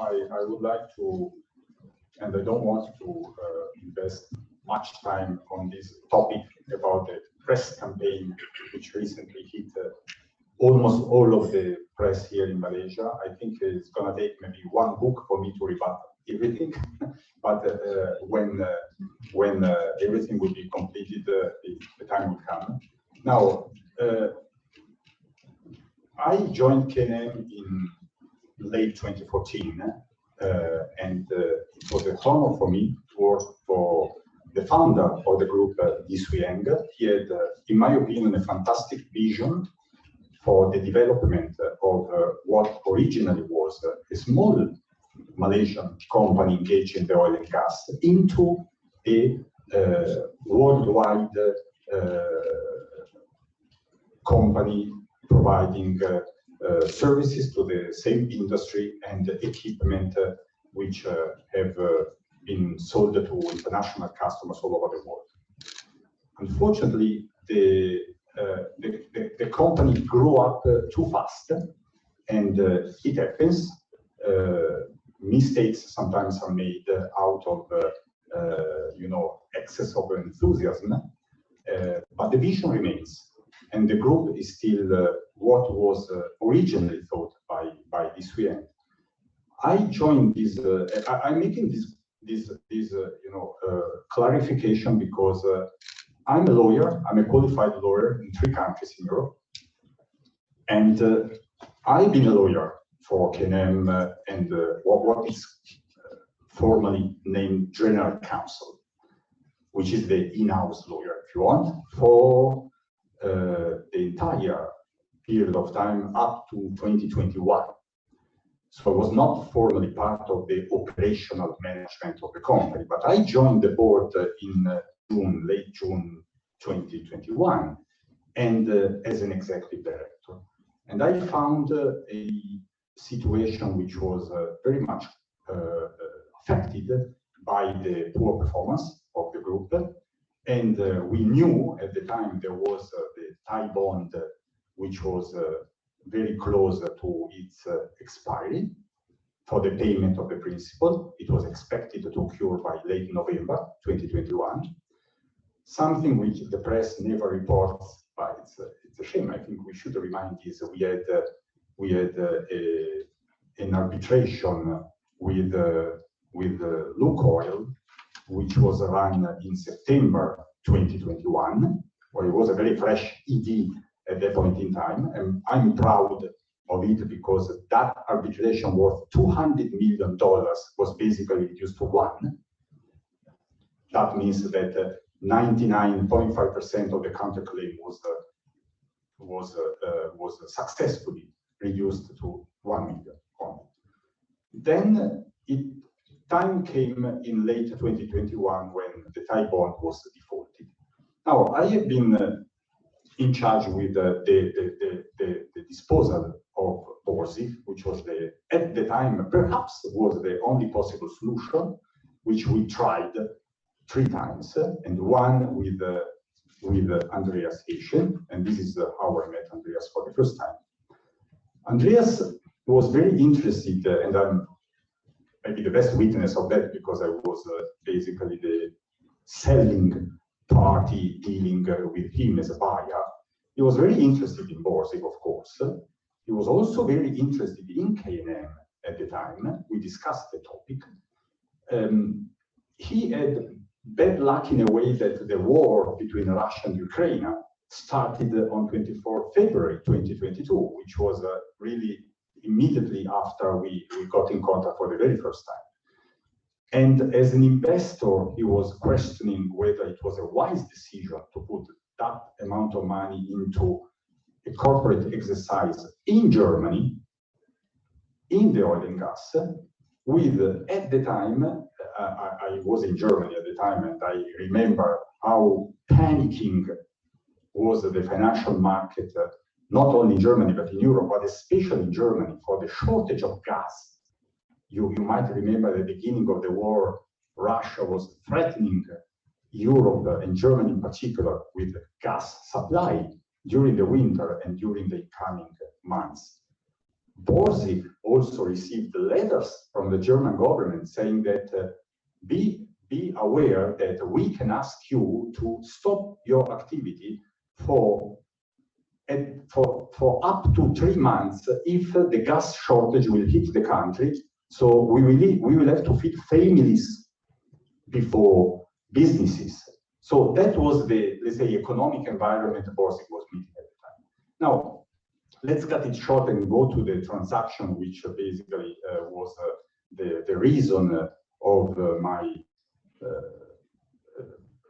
I would like to, and I don't want to invest much time on this topic about the press campaign, which recently hit almost all of the press here in Malaysia. I think it's going to take maybe one book for me to rebut everything, but when everything will be completed, the time will come. Now, I joined KNM in late 2014, and it was an honor for me to work for the founder of the group, Lee Sui-Eng. He had, in my opinion, a fantastic vision for the development of what originally was a small Malaysian company engaged in the oil and gas into a worldwide company providing services to the same industry and equipment which have been sold to international customers all over the world. Unfortunately, the company grew up too fast, and it happens. Mistakes sometimes are made out of excess of enthusiasm, but the vision remains, and the group is still what was originally thought by Lee Sui-Eng. I joined this. I'm making this clarification because I'm a lawyer. I'm a qualified lawyer in 3 countries in Europe, and I've been a lawyer for KNM and what is formally named General Counsel, which is the in-house lawyer, if you want, for the entire period of time up to 2021. So I was not formally part of the operational management of the company, but I joined the board in late June 2021, and as an executive director. And I found a situation which was very much affected by the poor performance of the group. And we knew at the time there was the Thai bond, which was very close to its expiry for the payment of the principal. It was expected to occur by late November 2021. Something which the press never reports, but it's a shame. I think we should remind this. We had an arbitration with Lukoil, which was run in September 2021, where it was a very fresh ED at that point in time, and I'm proud of it because that arbitration worth $200 million was basically reduced to 1. That means that 99.5% of the counterclaim was successfully reduced to 1 million. Then time came in late 2021 when the Thai bond was defaulted. Now, I have been in charge with the disposal of Borzi, which was at the time perhaps was the only possible solution, which we tried 3 times, and one with Andreas Haitian, and this is how I met Andreas for the first time. Andreas was very interested, and I'm maybe the best witness of that because I was basically the selling party dealing with him as a buyer. He was very interested in Borzi, of course. He was also very interested in KNM at the time. We discussed the topic. He had bad luck in a way that the war between Russia and Ukraine started on 24 February 2022, which was really immediately after we got in contact for the very first time. And as an investor, he was questioning whether it was a wise decision to put that amount of money into a corporate exercise in Germany, in the oil and gas, with, at the time, I was in Germany at the time, and I remember how panicking was the financial market, not only in Germany, but in Europe, but especially in Germany, for the shortage of gas. You might remember at the beginning of the war, Russia was threatening Europe and Germany in particular with gas supply during the winter and during the coming months. Borsig also received letters from the German government saying that be aware that we can ask you to stop your activity for up to 3 months if the gas shortage will hit the country. So we will have to feed families before businesses. So that was the, let's say, economic environment Borsig was meeting at the time. Now, let's cut it short and go to the transaction, which basically was the reason of my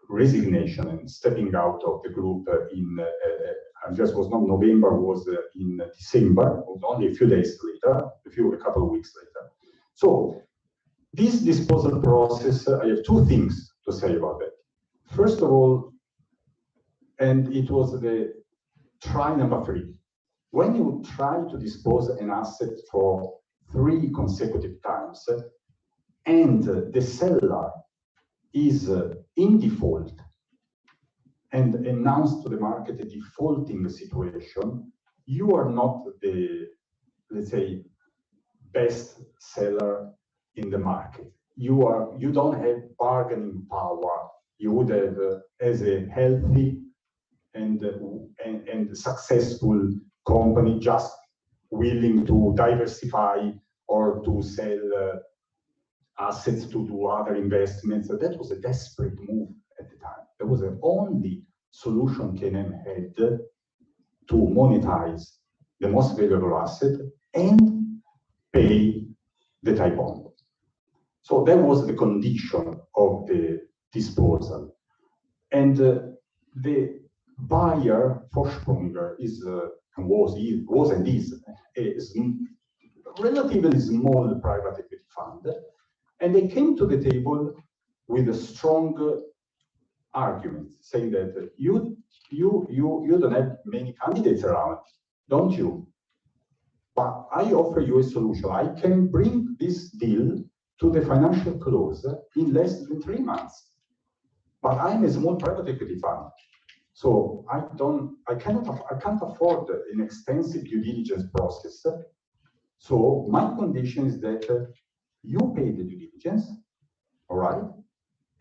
resignation and stepping out of the group I guess was not November, was in December, was only a few days later, a couple of weeks later. So this disposal process, I have two things to say about it. First of all, and it was the try number 3. When you try to dispose an asset for 3 consecutive times, and the seller is in default and announced to the market a defaulting situation, you are not the, let's say, best seller in the market. You don't have bargaining power. You would have, as a healthy and successful company, just willing to diversify or to sell assets to do other investments. So that was a desperate move at the time. That was the only solution KNM had to monetize the most valuable asset and pay the Thai bond. So that was the condition of the disposal. And the buyer, Forthcoming, was and is a relatively small private equity fund. And they came to the table with a strong argument, saying that you don't have many candidates around, don't you? But I offer you a solution. I can bring this deal to the financial close in less than 3 months. But I'm a small private equity fund, so I can't afford an extensive due diligence process. So my condition is that you pay the due diligence, all right?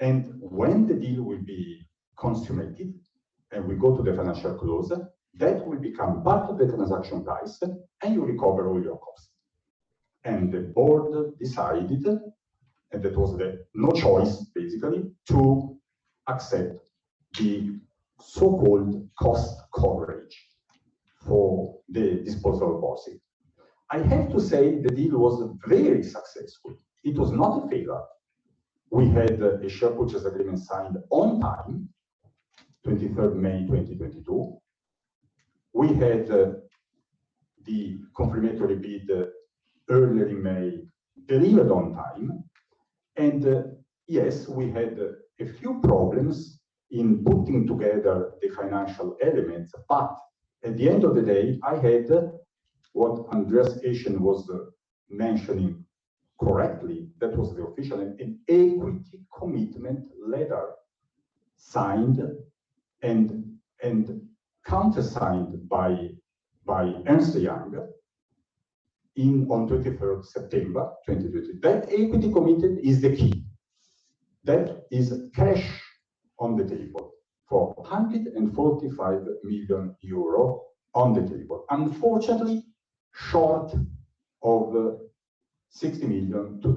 And when the deal will be consummated and we go to the financial close, that will become part of the transaction price and you recover all your costs. And the board decided, and that was no choice basically, to accept the so-called cost coverage for the disposal of Borsig. I have to say the deal was very successful. It was not a failure. We had a share purchase agreement signed on time, 23rd May 2022. We had the confirmatory bid earlier in May, delivered on time. And yes, we had a few problems in putting together the financial elements, but at the end of the day, I had what Andreas Eschen was mentioning correctly, that was the official, an equity commitment letter signed and countersigned by Ernst & Young on 23rd September 2020. That equity commitment is the key. That is cash on the table for 145 million euro on the table. Unfortunately, short of 60 million to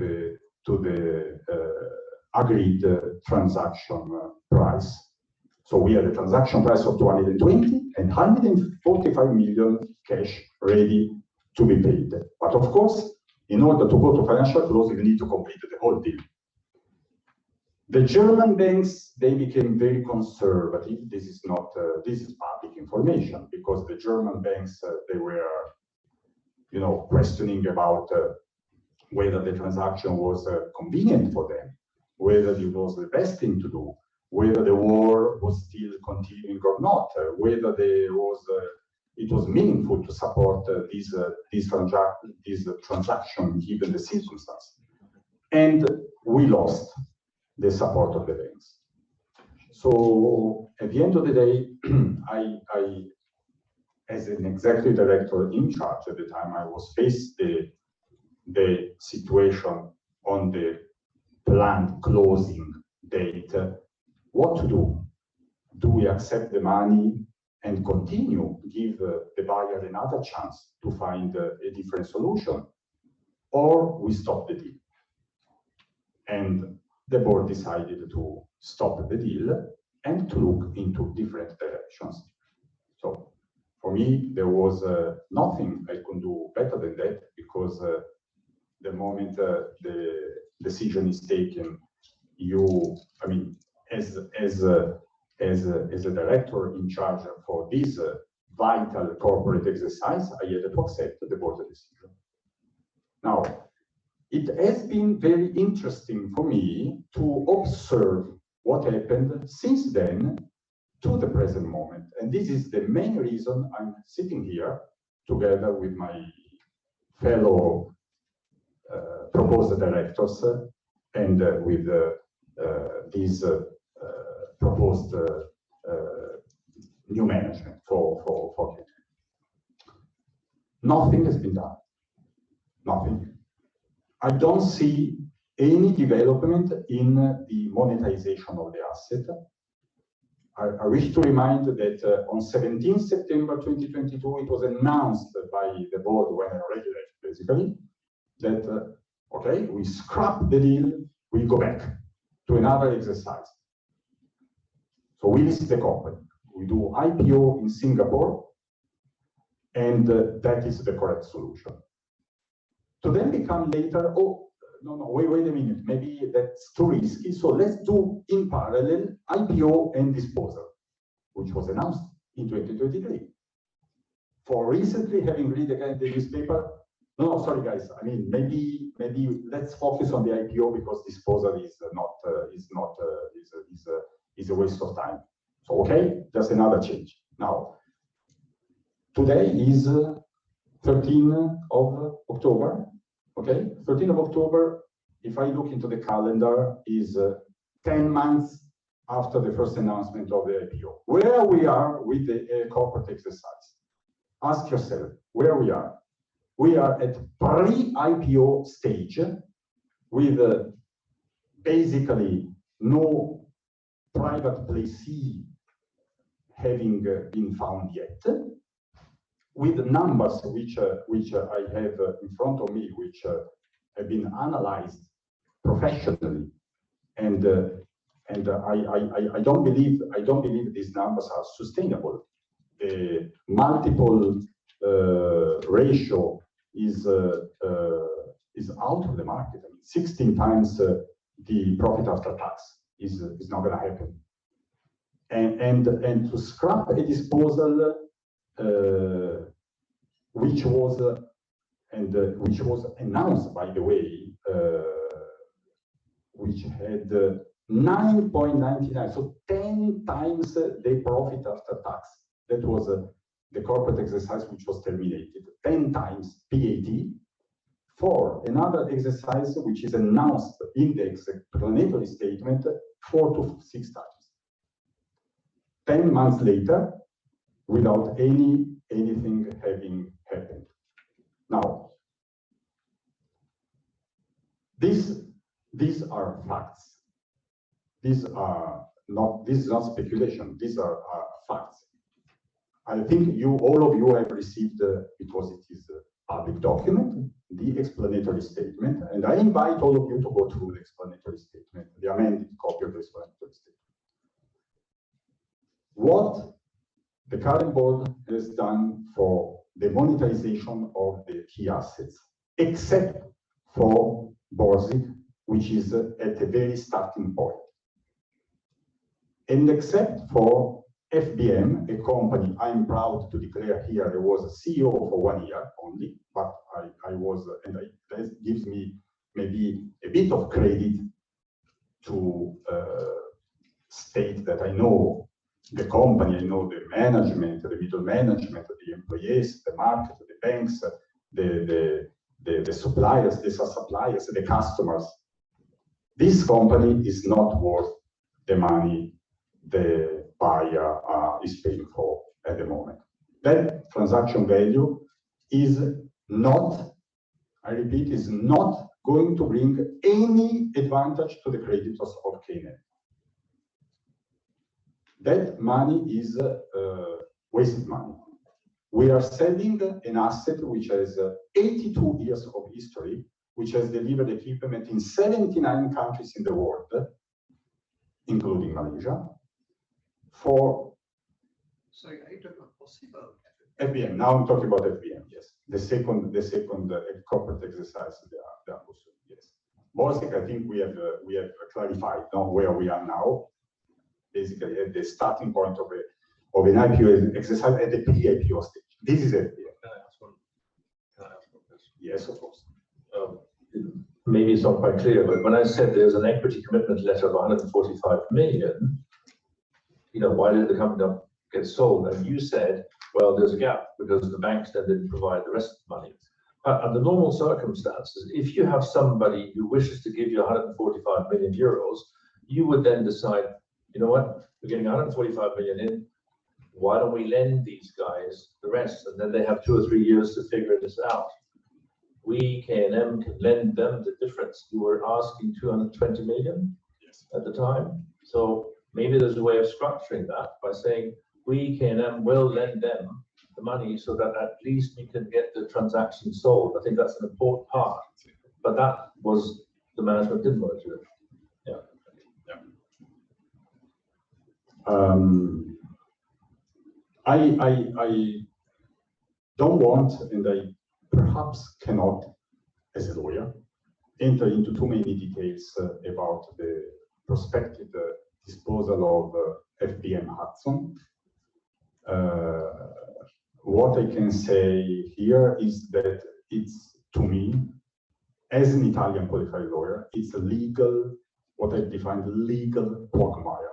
the agreed transaction price. So we had a transaction price of 220 and 145 million cash ready to be paid. But of course, in order to go to financial close, you need to complete the whole deal. The German banks, they became very conservative. This is not, this is public information, because the German banks, they were, questioning about whether the transaction was convenient for them, whether it was the best thing to do, whether the war was still continuing or not, whether it was meaningful to support this transaction given the circumstance. And we lost the support of the banks. So at the end of the day, as an executive director in charge at the time, I was faced the situation on the planned closing date. What to do? Do we accept the money and continue, give the buyer another chance to find a different solution, or we stop the deal? And the board decided to stop the deal and to look into different directions. So for me, there was nothing I could do better than that, because the moment the decision is taken, as a director in charge for this vital corporate exercise, I had to accept the board's decision. Now, it has been very interesting for me to observe what happened since then to the present moment. And this is the main reason I'm sitting here together with my fellow proposed directors and with these proposed new management for KNM. Nothing has been done. Nothing. I don't see any development in the monetization of the asset. I wish to remind that on 17 September 2022, it was announced by the board, when I already left, basically, that, okay, we scrap the deal, we go back to another exercise. So we list the company, we do IPO in Singapore, and that is the correct solution. To then become later, oh, no, wait a minute, maybe that's too risky, so let's do in parallel IPO and disposal, which was announced in 2023. For recently having read again the newspaper, no, sorry guys, I mean, maybe let's focus on the IPO, because disposal is a waste of time. So, okay, there's another change. Now, today is 13 of October, okay? 13 of October, if I look into the calendar, is 10 months after the first announcement of the IPO. Where we are with the corporate exercise? Ask yourself where we are. We are at pre-IPO stage with basically no private placee having been found yet, with numbers which I have in front of me, which have been analyzed professionally, and I don't believe these numbers are sustainable. The multiple ratio is out of the market. I mean, 16 times the profit after tax is not going to happen. And to scrap a disposal which was announced, by the way, which had 9.99, so 10 times the profit after tax. That was the corporate exercise which was terminated, 10 times PAT, for another exercise which is announced in the explanatory statement 4 to 6 times. 10 months later, without anything having happened. Now, these are facts. This is not speculation. These are facts. I think all of you have received, because it is a public document, the explanatory statement, and I invite all of you to go through the explanatory statement, the amended copy of the explanatory statement. What the current board has done for the monetization of the key assets, except for Borsig, which is at a very starting point, and except for FBM, a company I'm proud to declare here, I was a CEO for 1 year only, but I was, and that gives me maybe a bit of credit to state that I know the company, I know the management, the middle management, the employees, the market, the banks, the suppliers, the suppliers, the customers. This company is not worth the money the buyer is paying for at the moment. That transaction value is not, I repeat, is not going to bring any advantage to the creditors of KNM. That money is wasted money. We are selling an asset which has 82 years of history, which has delivered equipment in 79 countries in the world, including Malaysia, for... Sorry, are you talking about possible? FBM. Now I'm talking about FBM, yes. The second corporate exercise they are pursuing, yes. Borsec, I think we have clarified now where we are now, basically at the starting point of an IPO exercise at the pre-IPO stage. This is FBM. Can I ask one question? Yes, of course. Maybe it's not quite clear, but when I said there's an equity commitment letter of 145 million, why did the company not get sold? And you said, well, there's a gap because the banks then didn't provide the rest of the money. But under normal circumstances, if you have somebody who wishes to give you 145 million euros, you would then decide, you know what, we're getting 145 million in, why don't we lend these guys the rest? And then they have 2 or 3 years to figure this out. We, KNM, can lend them the difference. You were asking 220 million at the time. So maybe there's a way of structuring that by saying, we, KNM, will lend them the money so that at least we can get the transaction sold. I think that's an important part. But that was, the management didn't want to do it. I don't want, and I perhaps cannot, as a lawyer, enter into too many details about the prospective disposal of FBM Hudson. What I can say here is that it's, to me, as an Italian qualified lawyer, it's a legal, what I defined legal quagmire.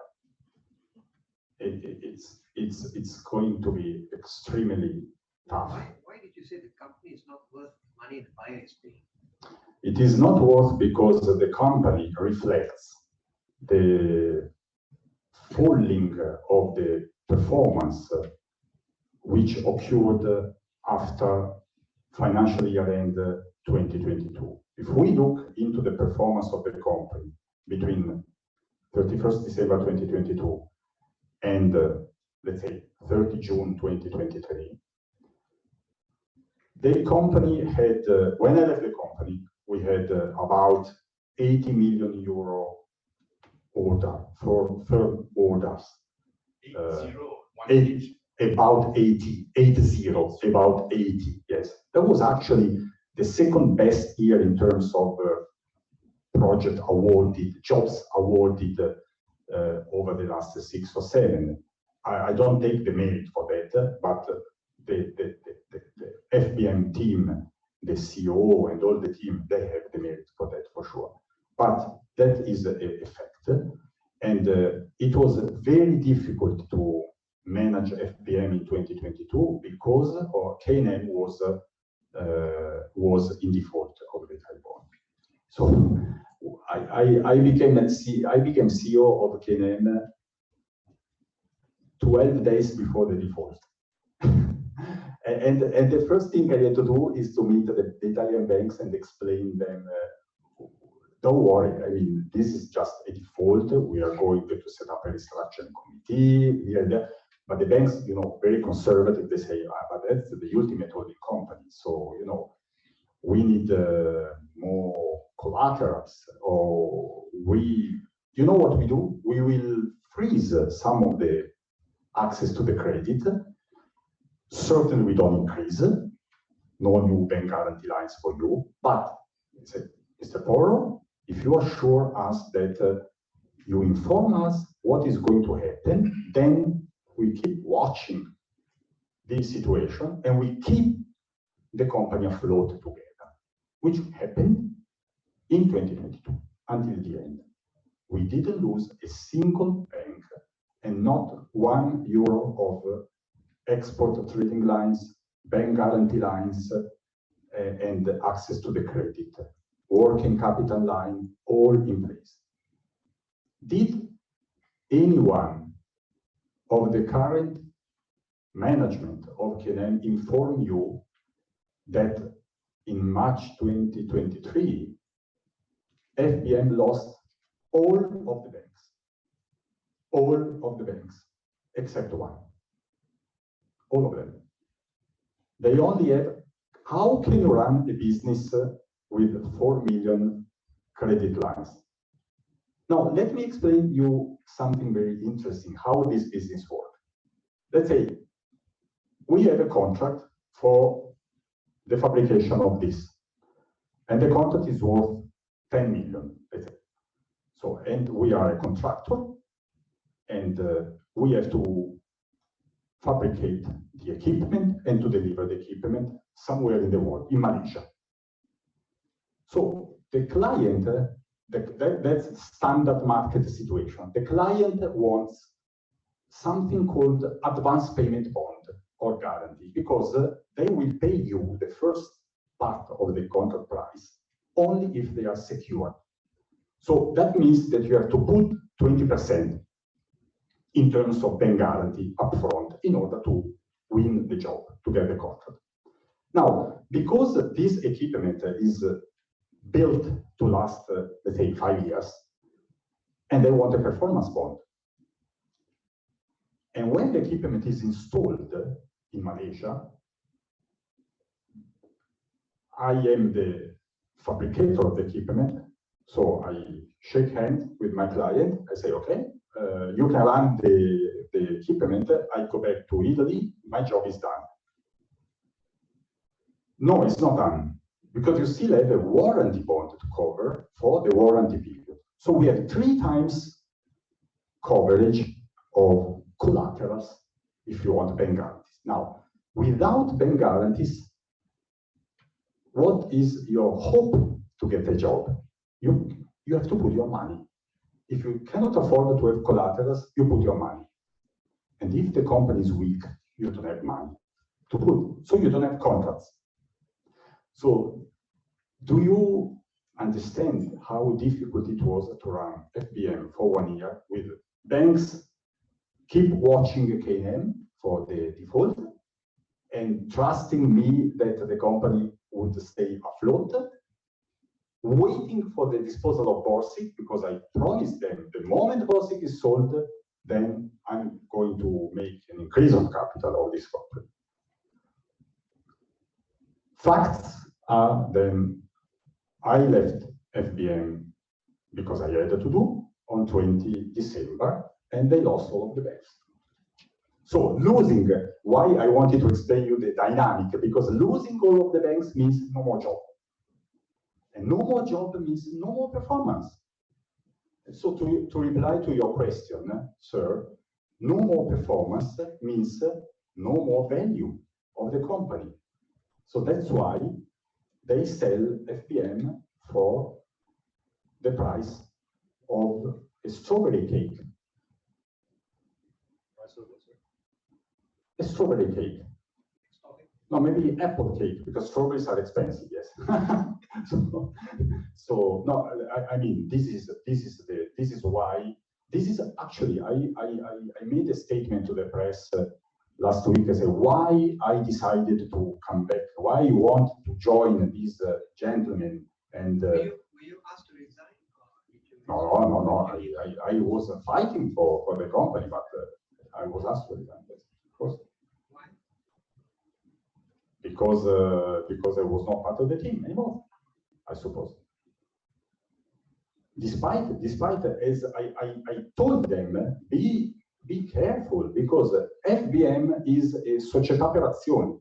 It's going to be extremely tough. Why did you say the company is not worth money the buyer is paying? It is not worth because the company reflects the falling of the performance which occurred after financial year end 2022. If we look into the performance of the company between 31st December 2022 and let's say 30 June 2023, the company had, when I left the company, we had about 80 million euro order for firm orders. About 80, about 80, yes. That was actually the second best year in terms of project awarded, jobs awarded over the last 6 or 7. I don't take the merit for that, but the FBM team, the CEO and all the team, they have the merit for that for sure. But that is a fact. And it was very difficult to manage FBM in 2022 because KNM was in default of the Thai bond. So I became CEO of KNM 12 days before the default. and the first thing I had to do is to meet the Italian banks and explain them, don't worry, I mean, this is just a default. We are going to set up a restructuring committee here and there. But the banks, very conservative, they say, but that's the ultimate holding company. So, we need more collaterals, or what we do? We will freeze some of the access to the credit. Certainly we don't increase, no new bank guarantee lines for you, but Mr. Porro, if you assure us that you inform us what is going to happen, then we keep watching this situation and we keep the company afloat together, which happened in 2022 until the end. We didn't lose a single bank and not €1 of export trading lines, bank guarantee lines, and access to the credit, working capital line, all in place. Did anyone of the current management of KNM inform you that in March 2023, FBM lost all of the banks, except one. All of them. They only have, how can you run a business with 4 million credit lines? Now, let me explain you something very interesting, how this business works. Let's say we have a contract for the fabrication of this, and the contract is worth 10 million, let's say. So, and we are a contractor, and we have to fabricate the equipment and to deliver the equipment somewhere in the world, in Malaysia. So the client, that's standard market situation. The client wants something called advance payment bond or guarantee, because they will pay you the first part of the contract price only if they are secure. So that means that you have to put 20% in terms of bank guarantee upfront in order to win the job, to get the contract. Now, because this equipment is built to last, let's say, 5 years, and they want a performance bond. And when the equipment is installed in Malaysia, I am the fabricator of the equipment, so I shake hands with my client. I say, okay, you can run the equipment. I go back to Italy. My job is done. No, it's not done, because you still have a warranty bond to cover for the warranty period. So we have 3 times coverage of collaterals if you want bank guarantees. Now, without bank guarantees, what is your hope to get a job? You have to put your money. If you cannot afford to have collaterals, you put your money. And if the company is weak, you don't have money to put. So you don't have contracts. So do you understand how difficult it was to run FBM for 1 year with banks keep watching KNM for the default and trusting me that the company would stay afloat, waiting for the disposal of Borsig, because I promised them the moment Borsig is sold, then I'm going to make an increase of capital of this company. Facts are then I left FBM because I had to do on 20 December, and they lost all of the banks. So losing, why I wanted to explain you the dynamic, because losing all of the banks means no more job. And no more job means no more performance. So to reply to your question, sir, no more performance means no more value of the company. So that's why they sell FBM for the price of a strawberry cake. A strawberry cake. No, maybe apple cake, because strawberries are expensive, yes. so no, I mean, this is why, this is actually, I made a statement to the press last week. I said, why I decided to come back, why you want to join these gentlemen. And were you asked to resign? No. I was fighting for the company, but I was asked to resign, yes, of course. Why? Because I was not part of the team anymore, I suppose. Despite as I told them, be careful, because FBM is a società per azioni.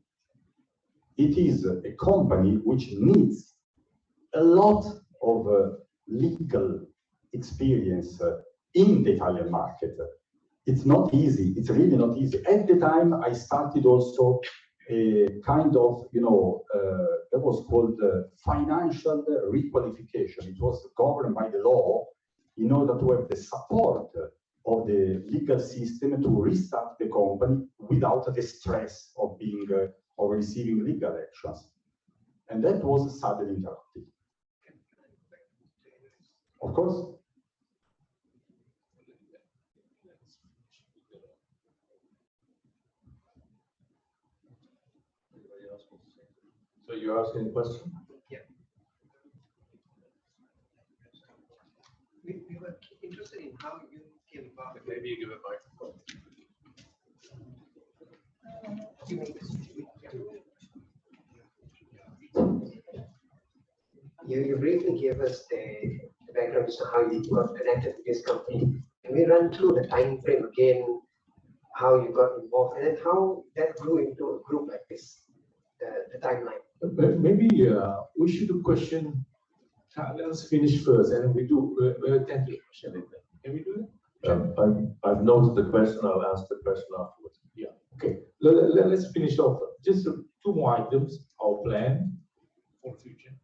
It is a company which needs a lot of legal experience in the Italian market. It's not easy. It's really not easy. At the time, I started also a kind of, that was called financial requalification. It was governed by the law in order to have the support of the legal system to restart the company without the stress of being or receiving legal actions. And that was suddenly interrupted. Of course. So you're asking a question? Yeah. We were interested in how you came about. Maybe you give a microphone. You briefly gave us the background as to how you got connected to this company. Can we run through the time frame again, how you got involved, and then how that grew into a group like this, the timeline? Maybe we should do question. Let us finish first, and we do. We'll attend to the question later. Can we do that? I've noted the question. I'll ask the question afterwards. Yeah. Okay. Let's finish off. Just two more items. Our plan for the future.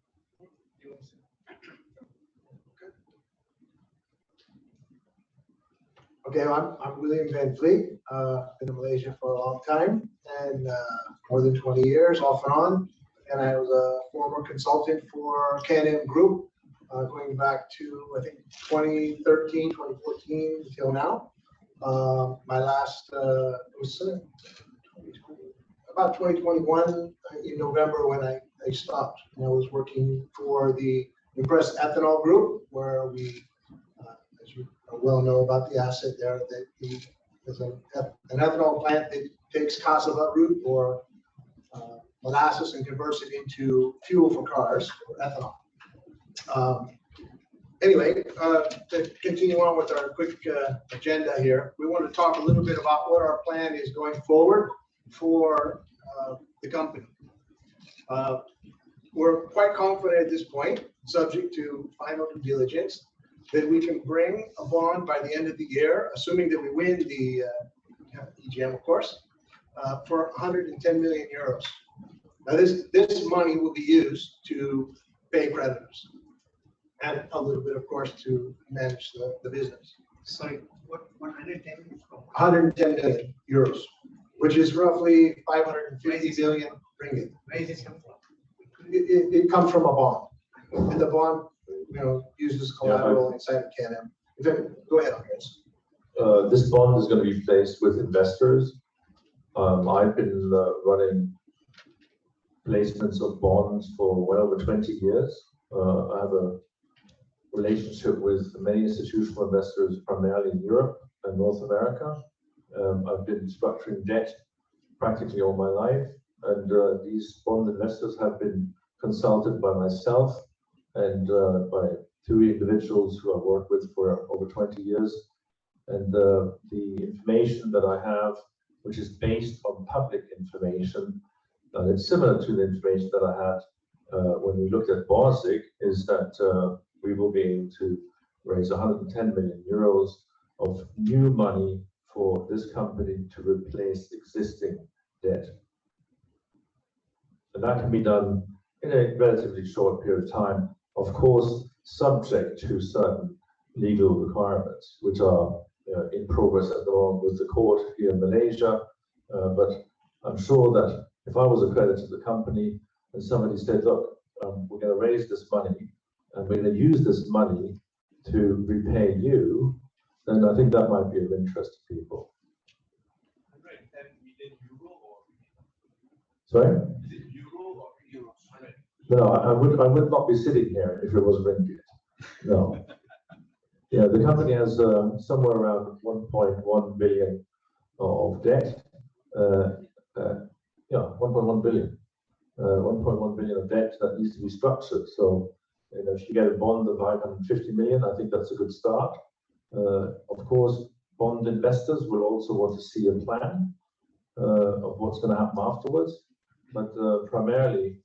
Okay, I'm William Van Vliet. Been in Malaysia for a long time and more than 20 years off and on. And I was a former consultant for KNM Group going back to, I think, 2013, 2014 until now. My last was about 2021 in November when I stopped. And I was working for the Impress Ethanol Group, where we, as you well know about the asset there, that there's an ethanol plant that takes cassava root or molasses and converts it into fuel for cars, or ethanol. Anyway, to continue on with our quick agenda here, we want to talk a little bit about what our plan is going forward for the company. We're quite confident at this point, subject to final due diligence, that we can bring a bond by the end of the year, assuming that we win the EGM, of course, for 110 million euros. Now, this money will be used to pay creditors and a little bit, of course, to manage the business. Sorry, what 110 from? 110 million euros, which is roughly 550 billion ringgit. Where is it come from? It comes from a bond, and the bond, uses collateral inside of KNM. Go ahead, Andres. This bond is going to be placed with investors. I've been running placements of bonds for well over 20 years. I have a relationship with many institutional investors, primarily in Europe and North America. I've been structuring debt practically all my life, and these bond investors have been consulted by myself and by two individuals who I've worked with for over 20 years. And the information that I have, which is based on public information, and it's similar to the information that I had when we looked at Borsig, is that we will be able to raise 110 million euros of new money for this company to replace existing debt. And that can be done in a relatively short period of time, of course, subject to certain legal requirements, which are in progress at the moment with the court here in Malaysia. But I'm sure that if I was a creditor to the company and somebody said, look, we're going to raise this money and we're going to use this money to repay you, then I think that might be of interest to people. 110 million euro or? Sorry? Is it euro or euros? No, I would not be sitting here if it was ringgit. No. Yeah, the company has somewhere around 1.1 billion of debt. 1.1 billion. 1.1 billion of debt that needs to be structured. So, if you get a bond of 550 million, I think that's a good start. Of course, bond investors will also want to see a plan of what's going to happen afterwards. But primarily,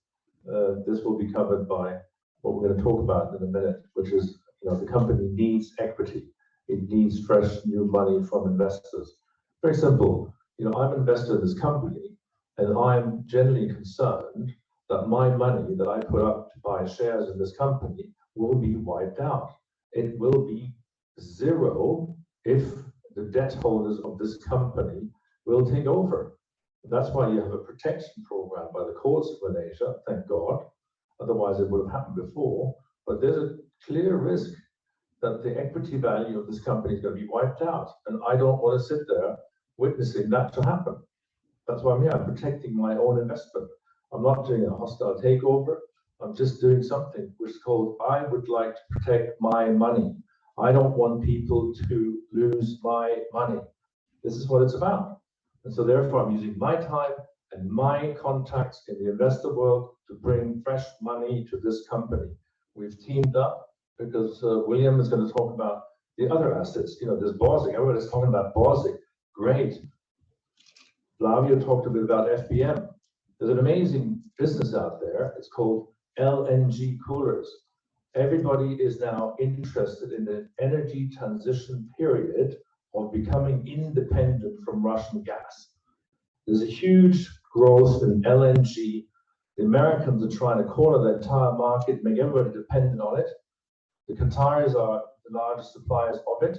this will be covered by what we're going to talk about in a minute, which is, the company needs equity. It needs fresh new money from investors. Very simple. I'm an investor in this company, and I'm generally concerned that my money that I put up to buy shares in this company will be wiped out. It will be zero if the debt holders of this company will take over. That's why you have a protection program by the courts of Malaysia, thank God. Otherwise, it would have happened before. But there's a clear risk that the equity value of this company is going to be wiped out. And I don't want to sit there witnessing that to happen. That's why I'm here. I'm protecting my own investment. I'm not doing a hostile takeover. I'm just doing something which is called, I would like to protect my money. I don't want people to lose my money. This is what it's about. And so therefore I'm using my time and my contacts in the investor world to bring fresh money to this company. We've teamed up because William is going to talk about the other assets. You know, there's Borsig. Everybody's talking about Borsig. Great. Flavio talked a bit about FBM. There's an amazing business out there. It's called LNG coolers. Everybody is now interested in the energy transition period of becoming independent from Russian gas. There's a huge growth in LNG. The Americans are trying to corner the entire market, make everybody dependent on it. The Qataris are the largest suppliers of it,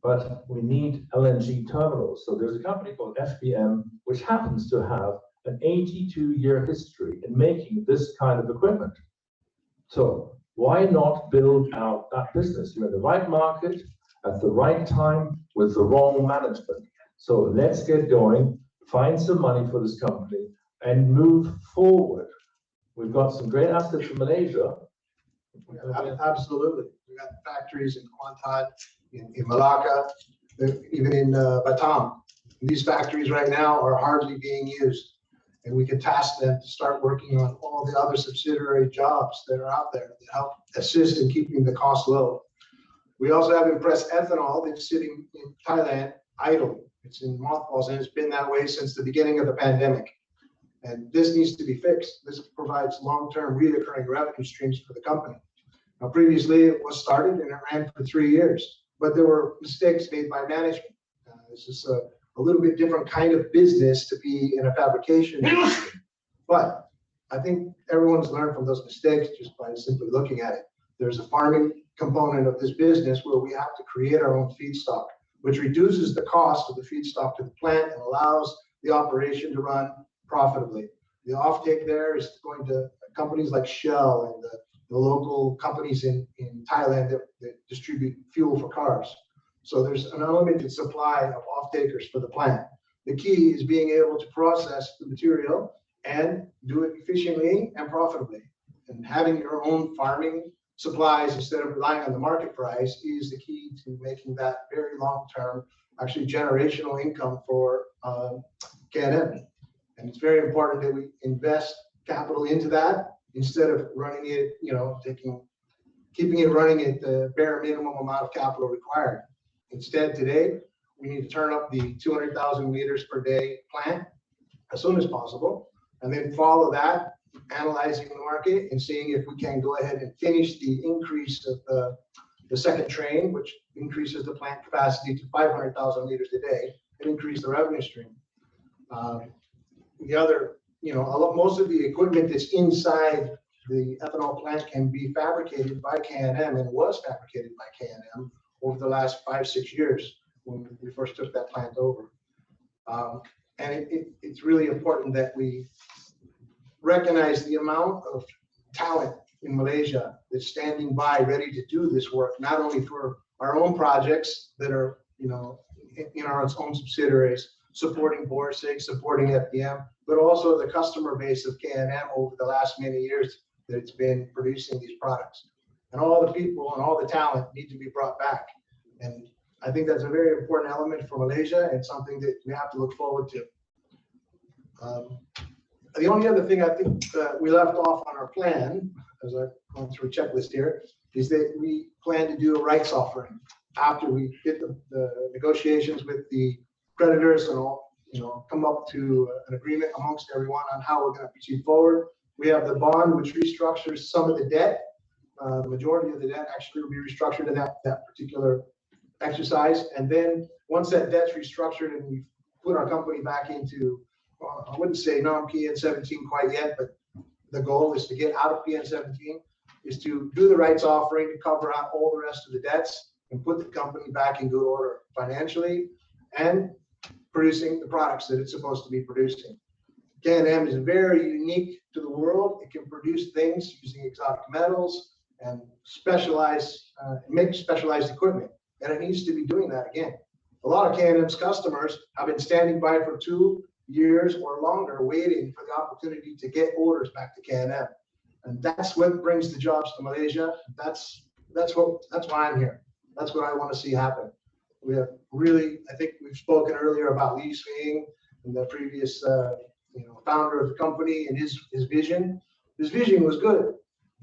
but we need LNG terminals. So there's a company called FBM, which happens to have an 82-year history in making this kind of equipment. So why not build out that business? You're in the right market at the right time with the wrong management. So let's get going, find some money for this company and move forward. We've got some great assets in Malaysia. Absolutely. We got factories in Kuantan, in Malacca, even in Batam. These factories right now are hardly being used. And we can task them to start working on all the other subsidiary jobs that are out there that help assist in keeping the cost low. We also have Impress Ethanol that's sitting in Thailand idle. It's in mothballs, and it's been that way since the beginning of the pandemic. And this needs to be fixed. This provides long-term reoccurring revenue streams for the company. Now, previously it was started and it ran for 3 years, but there were mistakes made by management. This is a little bit different kind of business to be in a fabrication industry. But I think everyone's learned from those mistakes just by simply looking at it. There's a farming component of this business where we have to create our own feedstock, which reduces the cost of the feedstock to the plant and allows the operation to run profitably. The offtake there is going to companies like Shell and the local companies in Thailand that distribute fuel for cars. So there's an unlimited supply of off-takers for the plant. The key is being able to process the material and do it efficiently and profitably. And having your own farming supplies instead of relying on the market price is the key to making that very long-term, actually generational income for KNM. And it's very important that we invest capital into that instead of running it, keeping it running at the bare minimum amount of capital required. Instead, today, we need to turn up the 200,000 liters per day plant as soon as possible, and then follow that, analyzing the market and seeing if we can go ahead and finish the increase of the second train, which increases the plant capacity to 500,000 liters a day and increase the revenue stream. The other, most of the equipment that's inside the ethanol plant can be fabricated by KNM and was fabricated by KNM over the last 5-6 years when we first took that plant over. And it's really important that we recognize the amount of talent in Malaysia that's standing by ready to do this work, not only for our own projects that are, in our own subsidiaries, supporting Borsig, supporting FBM, but also the customer base of KNM over the last many years that it's been producing these products. And all the people and all the talent need to be brought back. And I think that's a very important element for Malaysia and something that we have to look forward to. The only other thing I think we left off on our plan, as I've gone through a checklist here, is that we plan to do a rights offering after we get the negotiations with the creditors and all, come up to an agreement amongst everyone on how we're going to proceed forward. We have the bond, which restructures some of the debt. The majority of the debt actually will be restructured in that particular exercise. And then once that debt's restructured and we put our company back into, I wouldn't say non-PN17 quite yet, but the goal is to get out of PN17, is to do the rights offering to cover out all the rest of the debts and put the company back in good order financially and producing the products that it's supposed to be producing. KNM is very unique to the world. It can produce things using exotic metals and make specialized equipment. And it needs to be doing that again. A lot of KNM's customers have been standing by for 2 years or longer waiting for the opportunity to get orders back to KNM. And that's what brings the jobs to Malaysia. That's why I'm here. That's what I want to see happen. We have really, I think we've spoken earlier about Lee Swing and the previous founder of the company and his vision. His vision was good.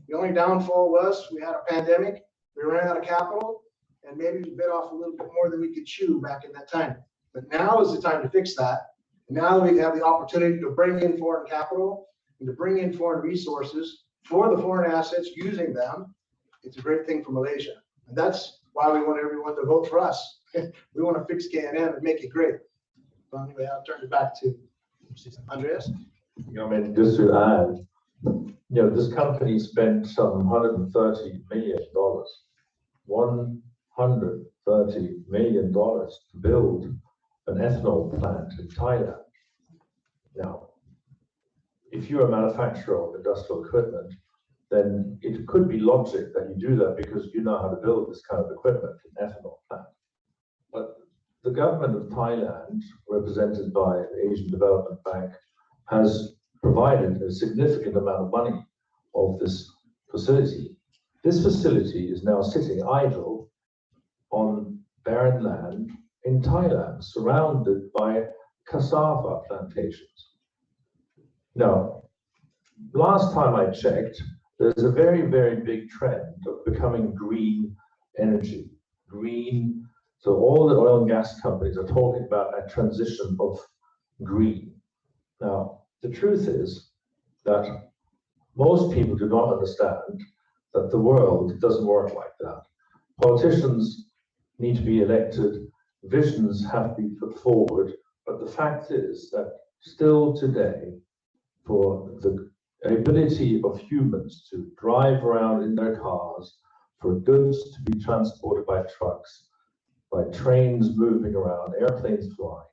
The only downfall was we had a pandemic, we ran out of capital, and maybe we bit off a little bit more than we could chew back in that time. But now is the time to fix that. And now we have the opportunity to bring in foreign capital and to bring in foreign resources for the foreign assets, using them. It's a great thing for Malaysia. And that's why we want everyone to vote for us. We want to fix KNM and make it great. So anyway, I'll turn it back to Andreas. I mean, just to add, this company spent some $130 million, $130 million to build an ethanol plant in Thailand. Now, if you're a manufacturer of industrial equipment, then it could be logic that you do that because you know how to build this kind of equipment, an ethanol plant. But the government of Thailand, represented by the Asian Development Bank, has provided a significant amount of money of this facility. This facility is now sitting idle on barren land in Thailand, surrounded by cassava plantations. Now, last time I checked, there's a very, very big trend of becoming green energy. Green, so all the oil and gas companies are talking about a transition of green. Now, the truth is that most people do not understand that the world doesn't work like that. Politicians need to be elected, visions have to be put forward, but the fact is that still today, for the ability of humans to drive around in their cars, for goods to be transported by trucks, by trains moving around, airplanes flying,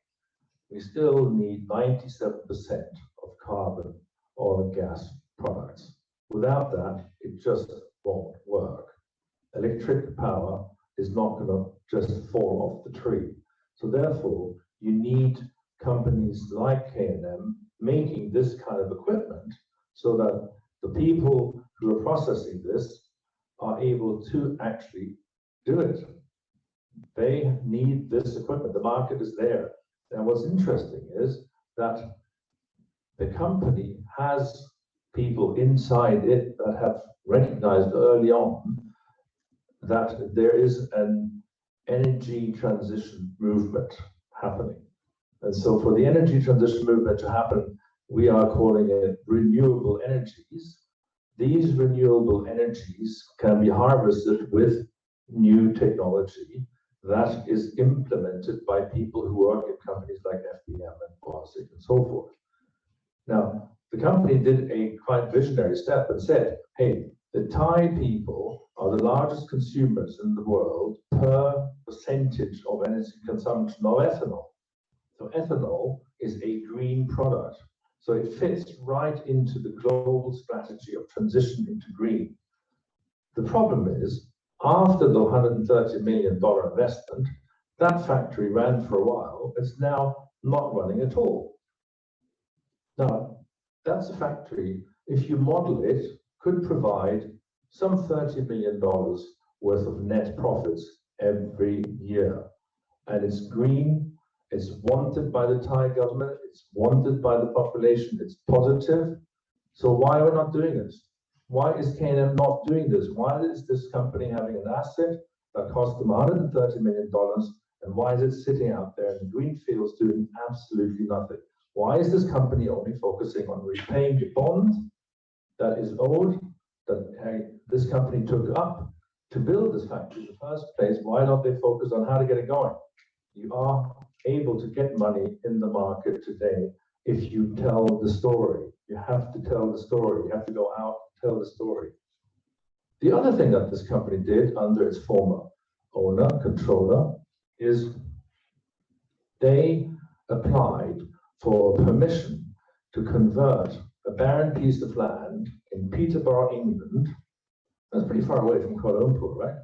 we still need 97% of carbon oil and gas products. Without that, it just won't work. Electric power is not going to just fall off the tree. So therefore, you need companies like KNM making this kind of equipment so that the people who are processing this are able to actually do it. They need this equipment. The market is there. And what's interesting is that the company has people inside it that have recognized early on that there is an energy transition movement happening. And so for the energy transition movement to happen, we are calling it renewable energies. These renewable energies can be harvested with new technology that is implemented by people who work in companies like FBM and Borsig and so forth. Now, the company did a quite visionary step and said, hey, the Thai people are the largest consumers in the world per percentage of energy consumption of ethanol. So ethanol is a green product. So it fits right into the global strategy of transition into green. The problem is, after the $130 million investment, that factory ran for a while. It's now not running at all. Now, that's a factory, if you model it, could provide some $30 million worth of net profits every year. And it's green, it's wanted by the Thai government, it's wanted by the population, it's positive. So why are we not doing this? Why is KNM not doing this? Why is this company having an asset that cost them $130 million, and why is it sitting out there in green fields doing absolutely nothing? Why is this company only focusing on repaying the bond that is owed, that this company took up to build this factory in the first place? Why don't they focus on how to get it going? You are able to get money in the market today if you tell the story. You have to tell the story. You have to go out and tell the story. The other thing that this company did under its former owner, controller, is they applied for permission to convert a barren piece of land in Peterborough, England. That's pretty far away from Kuala Lumpur, right?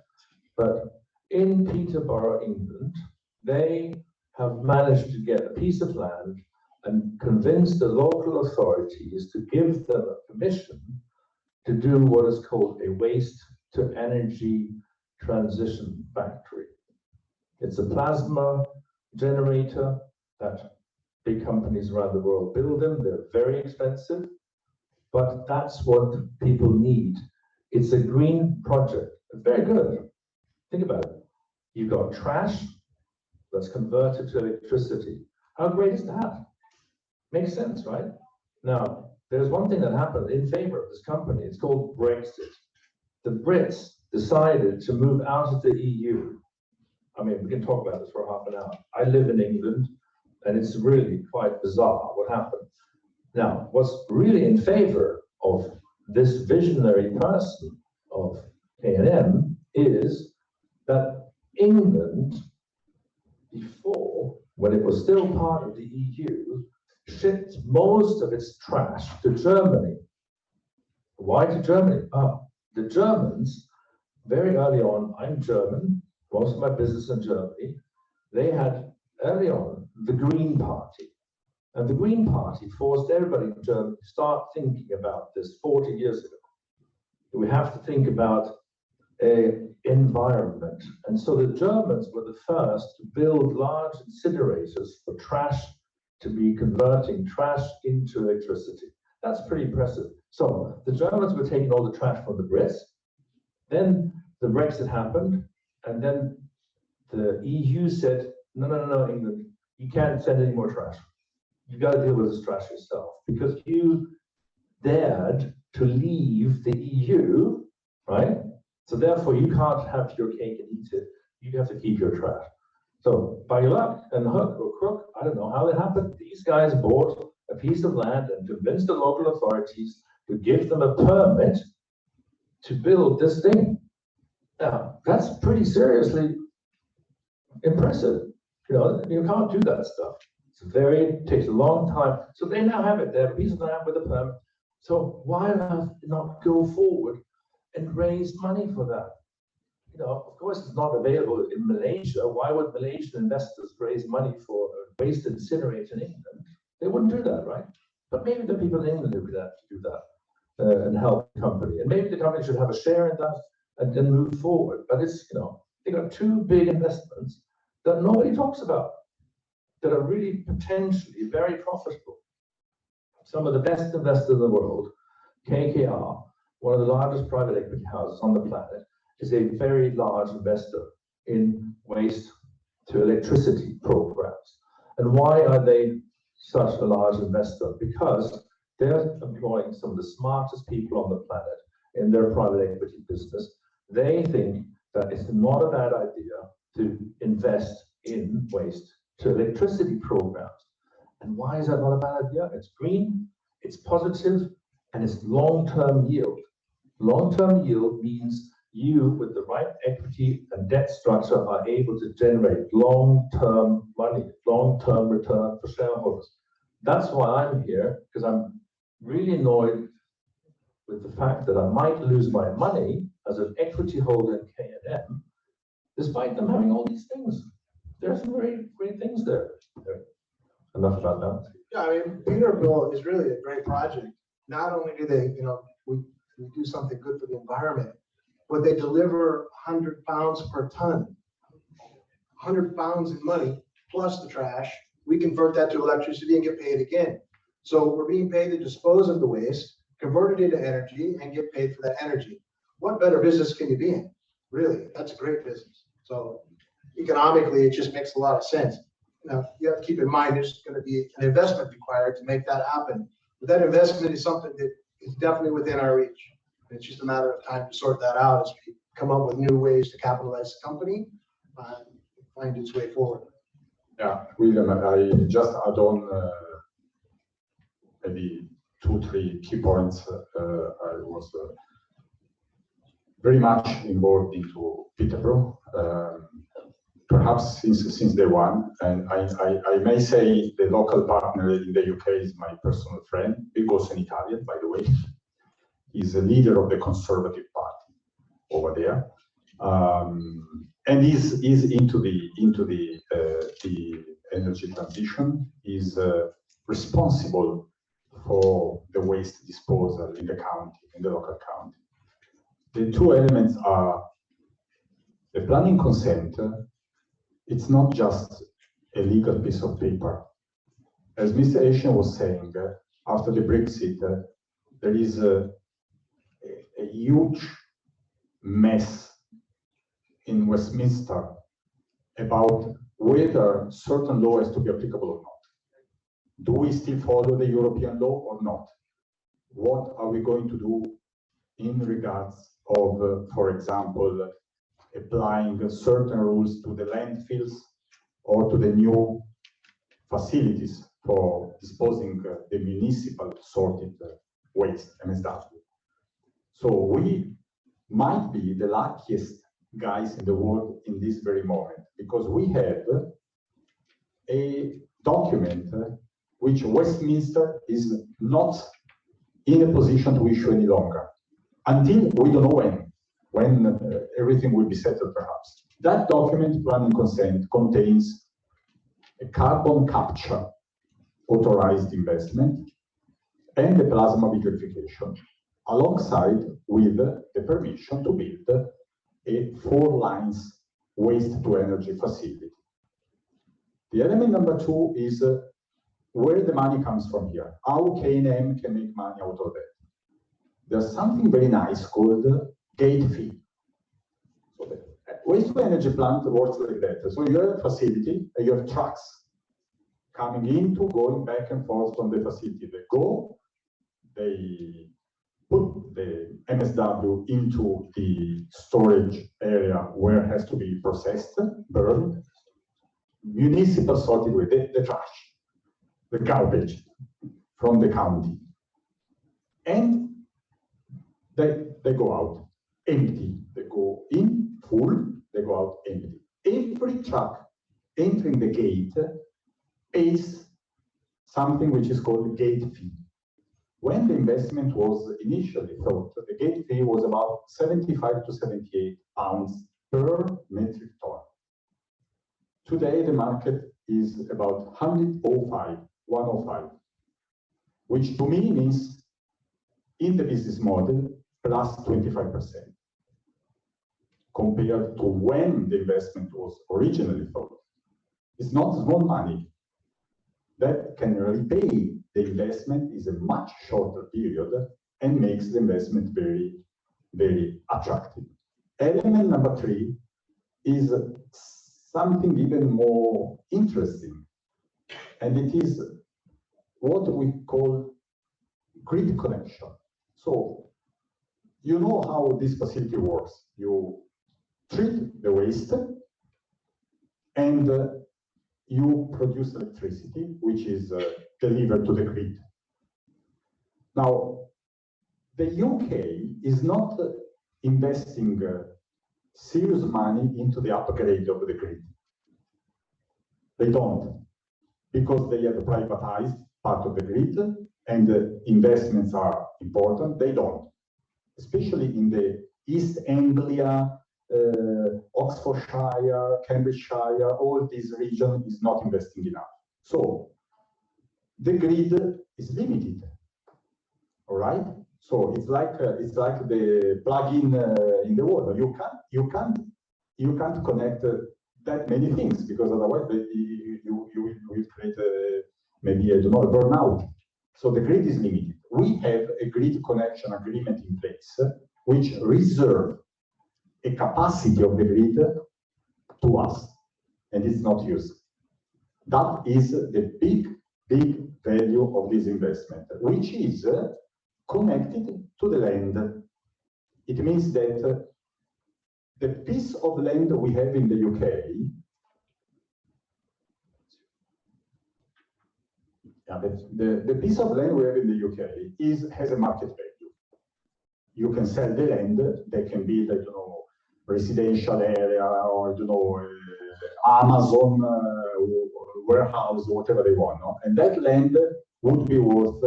But in Peterborough, England, they have managed to get a piece of land and convince the local authorities to give them a permission to do what is called a waste to energy transition factory. It's a plasma generator that big companies around the world build them. They're very expensive, but that's what people need. It's a green project. It's very good. Think about it. You've got trash that's converted to electricity. How great is that? Makes sense, right? Now, there's one thing that happened in favor of this company. It's called Brexit. The Brits decided to move out of the EU. I mean, we can talk about this for half an hour. I live in England, and it's really quite bizarre what happened. Now, what's really in favor of this visionary person of KNM is that England, before, when it was still part of the EU, shipped most of its trash to Germany. Why to Germany? The Germans, very early on, I'm German, most of my business in Germany, they had early on the Green Party. And the Green Party forced everybody in Germany to start thinking about this 40 years ago. We have to think about environment. And so the Germans were the first to build large incinerators for trash, to be converting trash into electricity. That's pretty impressive. So the Germans were taking all the trash from the Brits. Then the Brexit happened, and then the EU said, no, England, you can't send any more trash. You got to deal with this trash yourself, because you dared to leave the EU, right? So therefore, you can't have your cake and eat it. You have to keep your trash. So by luck and hook or crook, I don't know how it happened, these guys bought a piece of land and convinced the local authorities to give them a permit to build this thing. Now, that's pretty seriously impressive. You know, you can't do that stuff. It takes a long time. So they now have it. They have a piece of land with a permit. So why not go forward and raise money for that? You know, of course, it's not available in Malaysia. Why would Malaysian investors raise money for a waste incinerator in England? They wouldn't do that, right? But maybe the people in England who could have to do that and help the company. And maybe the company should have a share in that and then move forward. But it's, you know, they got two big investments that nobody talks about, that are really potentially very profitable. Some of the best investors in the world, KKR, one of the largest private equity houses on the planet, is a very large investor in waste to electricity programs. And why are they such a large investor? Because they're employing some of the smartest people on the planet in their private equity business. They think that it's not a bad idea to invest in waste to electricity programs. And why is that not a bad idea? It's green, it's positive, and it's long-term yield. Long-term yield means you, with the right equity and debt structure, are able to generate long-term money, long-term return for shareholders. That's why I'm here, because I'm really annoyed with the fact that I might lose my money as an equity holder in KNM, despite them having all these things. There's some very great things there. Enough about that. Yeah, I mean, Peterbilt is really a great project. Not only do they, you know, we do something good for the environment, but they deliver 100 pounds per ton. 100 pounds in money plus the trash. We convert that to electricity and get paid again. So we're being paid to dispose of the waste, convert it into energy, and get paid for that energy. What better business can you be in? Really, that's a great business. So economically, it just makes a lot of sense. Now, you have to keep in mind there's going to be an investment required to make that happen. But that investment is something that is definitely within our reach. It's just a matter of time to sort that out as we come up with new ways to capitalize the company and find its way forward. Yeah, William, I just add on maybe 2-3 key points. I was very much involved into Peterborough, perhaps since day one. And I may say the local partner in the UK is my personal friend. He goes in Italian, by the way. He's a leader of the Conservative Party over there, and he's into the energy transition. He's responsible for the waste disposal in the county, in the local county. The two elements are the planning consent. It's not just a legal piece of paper. As Mr. Asian was saying, after the Brexit, there is a huge mess in Westminster about whether certain law has to be applicable or not. Do we still follow the European law or not? What are we going to do in regards of, for example, applying certain rules to the landfills or to the new facilities for disposing the municipal sorted waste, MSW. So we might be the luckiest guys in the world in this very moment, because we have a document which Westminster is not in a position to issue any longer, until we don't know when everything will be settled perhaps. That document, planning consent, contains a carbon capture authorized investment and the plasma vitrification, alongside with the permission to build a 4 lines waste to energy facility. The element number 2 is where the money comes from here, how KNM can make money out of that. There's something very nice called gate fee. So the waste to energy plant works like that. So you have a facility and you have trucks coming into, going back and forth from the facility. They go, they put the MSW into the storage area where it has to be processed, burned, municipal sorted with the trash, the garbage from the county. And they go out empty. They go in full, they go out empty. Every truck entering the gate pays something which is called gate fee. When the investment was initially thought, the gate fee was about 75 to 78 pounds per metric ton. Today, the market is about 105, which to me means in the business model, plus 25%, compared to when the investment was originally thought. It's not small money. That can repay the investment is a much shorter period and makes the investment very, very attractive. Element number 3 is something even more interesting, and it is what we call grid connection. So you know how this facility works. You treat the waste and you produce electricity, which is delivered to the grid. Now, the UK is not investing serious money into the upgrade of the grid. They don't, because they have privatized part of the grid and the investments are important. They don't, especially in the East Anglia, Oxfordshire, Cambridgeshire, all this region is not investing enough. So the grid is limited, all right? So it's like the plug-in in the wall. You can't connect that many things, because otherwise you will create maybe I don't know, a burnout. So the grid is limited. We have a grid connection agreement in place which reserve a capacity of the grid to us, and it's not used. That is the big value of this investment, which is connected to the land. It means that the piece of land we have in the UK, the piece of land we have in the UK has a market value. You can sell the land, they can build, I don't know, residential area, or I don't know, Amazon warehouse, whatever they want, no? And that land would be worth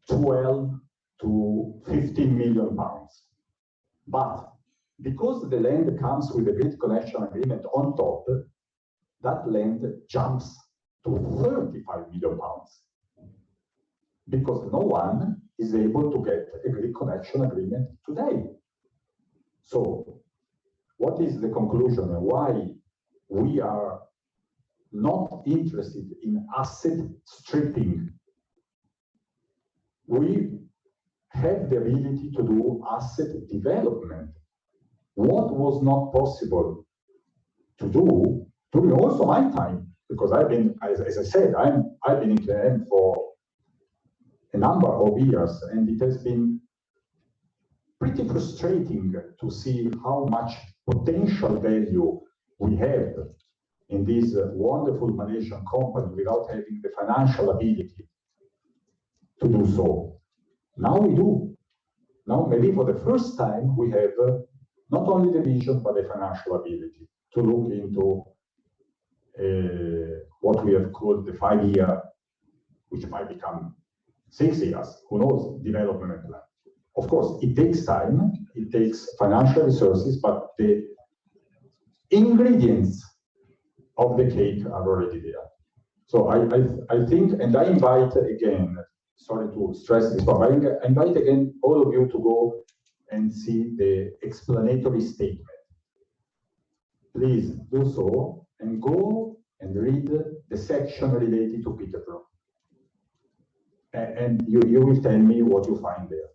12 to 15 million pounds. But because the land comes with a grid connection agreement on top, that land jumps to 35 million pounds because no one is able to get a grid connection agreement today. So what is the conclusion and why we are not interested in asset stripping? We have the ability to do asset development. What was not possible to do during also my time, because I've been, as I said, I've been in KNM for a number of years, and it has been pretty frustrating to see how much potential value we have in this wonderful Malaysian company without having the financial ability to do so. Now we do. Now maybe for the first time we have not only the vision but the financial ability to look into what we have called the 5-year, which might become 6 years, who knows, development plan. Of course, it takes time, it takes financial resources, but the ingredients of the cake are already there. So I think, and I invite again, sorry to stress this, but I invite again all of you to go and see the explanatory statement. Please do so and go and read the section related to Peterborough. And you will tell me what you find there.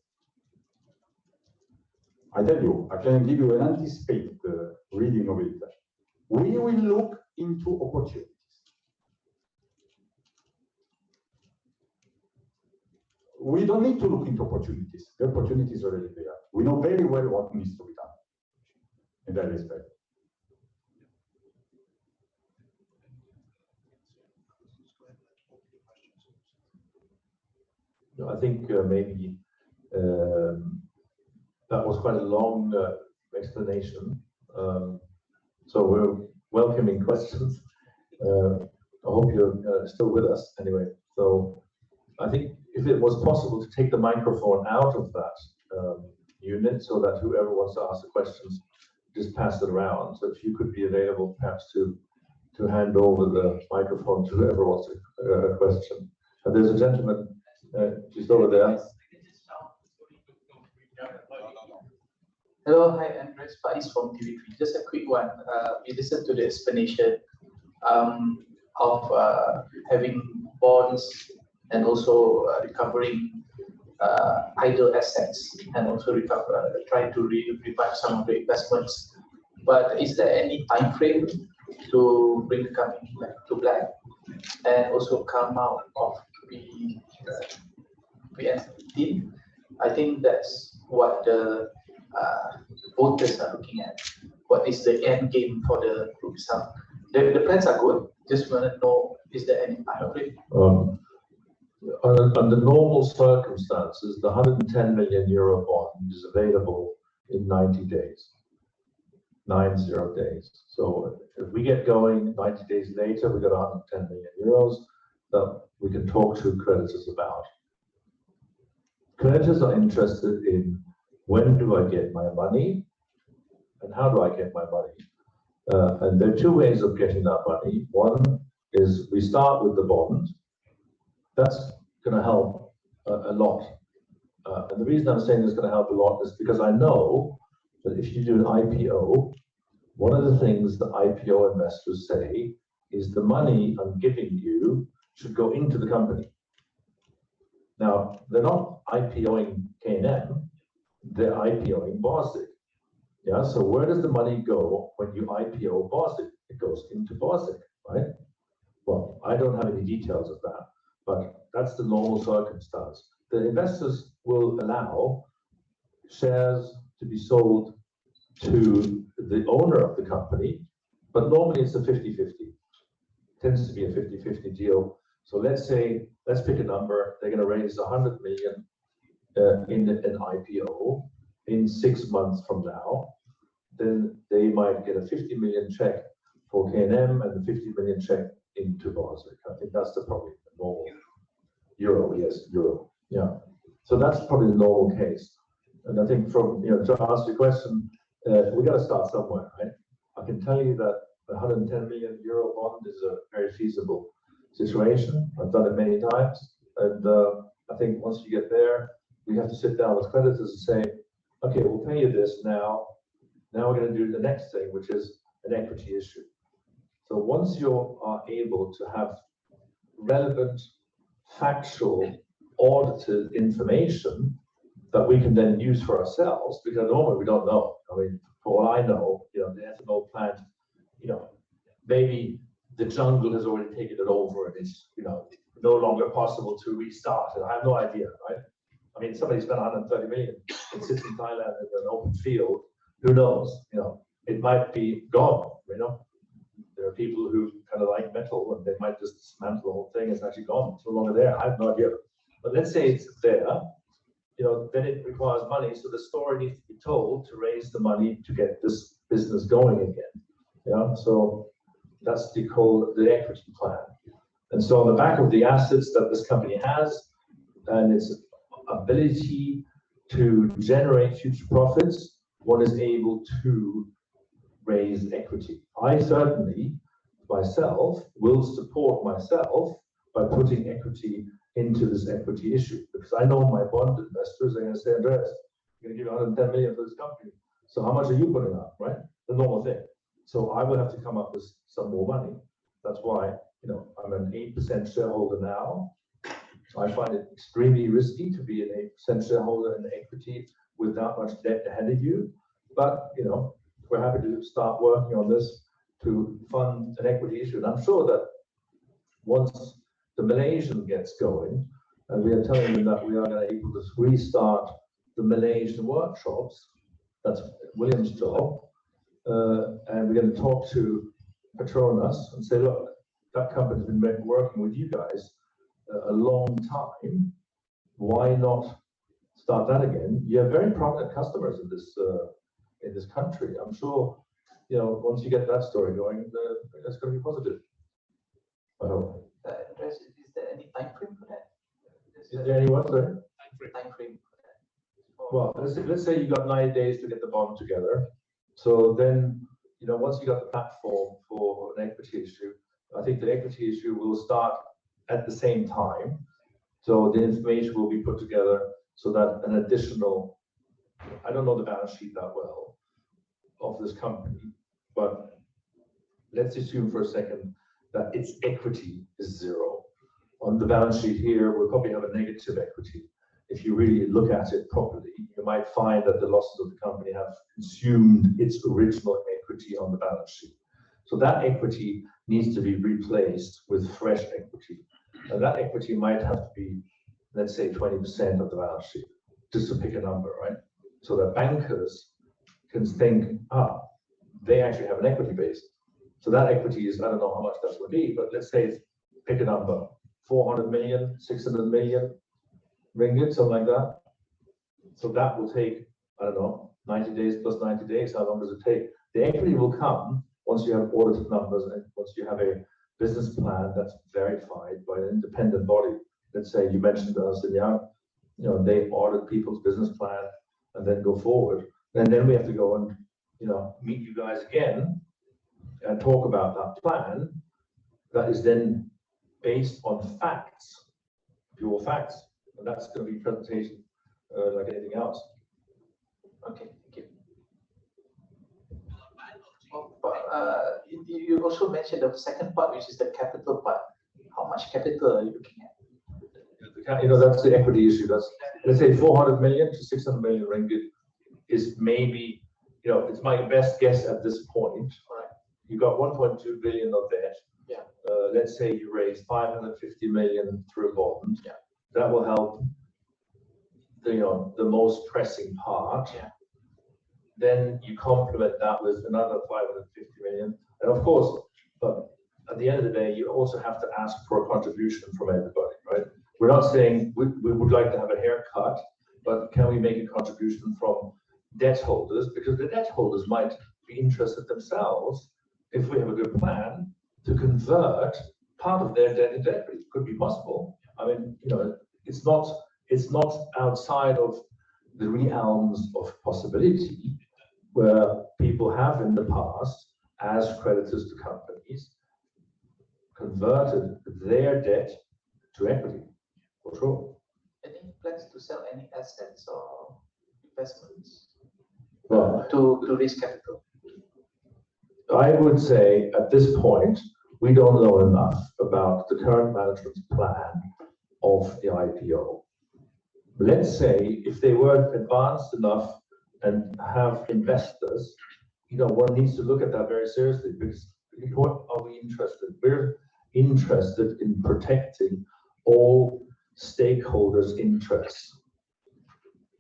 I tell you, I can give you an anticipated reading of it. We will look into opportunities. We don't need to look into opportunities. The opportunities are already there. We know very well what needs to be done in that respect. I think maybe that was quite a long explanation. So we're welcoming questions. I hope you're still with us anyway. So I think if it was possible to take the microphone out of that unit so that whoever wants to ask the questions just pass it around. So if you could be available perhaps to hand over the microphone to whoever wants a question. And there's a gentleman just over there. Hello, hi, Andres Pais from TV3. Just a quick one. We listened to the explanation of having bonds and also recovering idle assets and also trying to revive some of the investments. But is there any time frame to bring the company back to black and also come out of PN15? I think that's what the voters are looking at. What is the end game for the group itself? The plans are good. Just want to know, is there any time frame? Under normal circumstances, the 110 million euro bond is available in 90 days. 90 days. So if we get going 90 days later, we got 110 million euros that we can talk to creditors about. Creditors are interested in when do I get my money and how do I get my money? And there are two ways of getting that money. One is we start with the bond. That's going to help a lot. And the reason I'm saying it's going to help a lot is because I know that if you do an IPO, one of the things that IPO investors say is the money I'm giving you should go into the company. Now, they're not IPOing KNM, they're IPOing Barzik. Yeah, so where does the money go when you IPO Barzik? It goes into Barzik, right? Well, I don't have any details of that, but that's the normal circumstance. The investors will allow shares to be sold to the owner of the company, but normally it's a 50-50. Tends to be a 50-50 deal. So let's pick a number. They're going to raise 100 million in an IPO in 6 months from now. Then they might get a 50 million check for KNM and a 50 million check into Barzik. I think that's probably the normal euro. Yes, euro. Yeah. So that's probably the normal case. And I think from to answer your question, we got to start somewhere, right? I can tell you that the 110 million euro bond is a very feasible situation. I've done it many times. And I think once you get there, we have to sit down with creditors and say, okay, we'll pay you this now. Now we're going to do the next thing, which is an equity issue. So once you are able to have relevant, factual, audited information that we can then use for ourselves, because at the moment we don't know. I mean, for all I know, the ethanol plant, maybe the jungle has already taken it over and it's, no longer possible to restart it. I have no idea, right? I mean, somebody spent 130 million. It sits in Thailand in an open field. Who knows? It might be gone. There are people who kind of like metal and they might just dismantle the whole thing. It's actually gone. It's no longer there. I have no idea. But let's say it's there. Then it requires money. So the story needs to be told to raise the money to get this business going again. So that's the equity plan. And so on the back of the assets that this company has and its ability to generate future profits, one is able to raise equity. I certainly, myself, will support myself by putting equity into this equity issue, because I know my bond investors are going to say, Andreas, I'm going to give you 110 million for this company. So how much are you putting up, right? The normal thing. So I will have to come up with some more money. That's why, I'm an 8% shareholder now. I find it extremely risky to be an 8% shareholder in equity with that much debt ahead of you. But, we're happy to start working on this to fund an equity issue. And I'm sure that once the Malaysian gets going, and we are telling them that we are going to be able to restart the Malaysian workshops, that's William's job, and we're going to talk to Petronas and say, look, that company's been working with you guys a long time. Why not start that again? You have very prominent customers in this country. I'm sure, once you get that story going, that's going to be positive. I hope. Andreas, is there any time frame for that? Is there any what, sorry? Time frame for that? Well, let's say you got 90 days to get the bond together. So then, once you got the platform for an equity issue, I think the equity issue will start at the same time. So the information will be put together so that an additional, I don't know the balance sheet that well of this company, but let's assume for a second that its equity is zero. On the balance sheet here, we'll probably have a negative equity. If you really look at it properly, you might find that the losses of the company have consumed its original equity on the balance sheet. So that equity needs to be replaced with fresh equity. And that equity might have to be, let's say, 20% of the balance sheet, just to pick a number, right? So that bankers can think, they actually have an equity base. So that equity is, I don't know how much that would be, but let's say, pick a number, 400 million, 600 million ringgit, something like that. So that will take, I don't know, 90 days plus 90 days. How long does it take? The equity will come once you have audited numbers and once you have a business plan that's verified by an independent body. Let's say you mentioned Ernst & Young, they audit people's business plan and then go forward. And then we have to go and, meet you guys again and talk about that plan that is then based on facts, pure facts. And that's going to be presentation like anything else. Okay, thank you. You also mentioned the second part, which is the capital part. How much capital are you looking at? That's the equity issue. That's, let's say, 400 million to 600 million ringgit is maybe, it's my best guess at this point. Right. You got 1.2 billion of debt. Yeah. Let's say you raise 550 million through a bond. Yeah. That will help the most pressing part. Yeah. Then you complement that with another 550 million. And of course, but at the end of the day, you also have to ask for a contribution from everybody, right? We're not saying we would like to have a haircut, but can we make a contribution from debt holders? Because the debt holders might be interested themselves, if we have a good plan, to convert part of their debt into equity. Could be possible. I mean, it's not outside of the realms of possibility, where people have in the past, as creditors to companies, converted their debt to equity, for sure. Any plans to sell any assets or investments Well, to raise capital? I would say at this point, we don't know enough about the current management's plan of the IPO. Let's say if they were advanced enough and have investors, one needs to look at that very seriously, because what are we interested? We're interested in protecting all stakeholders' interests.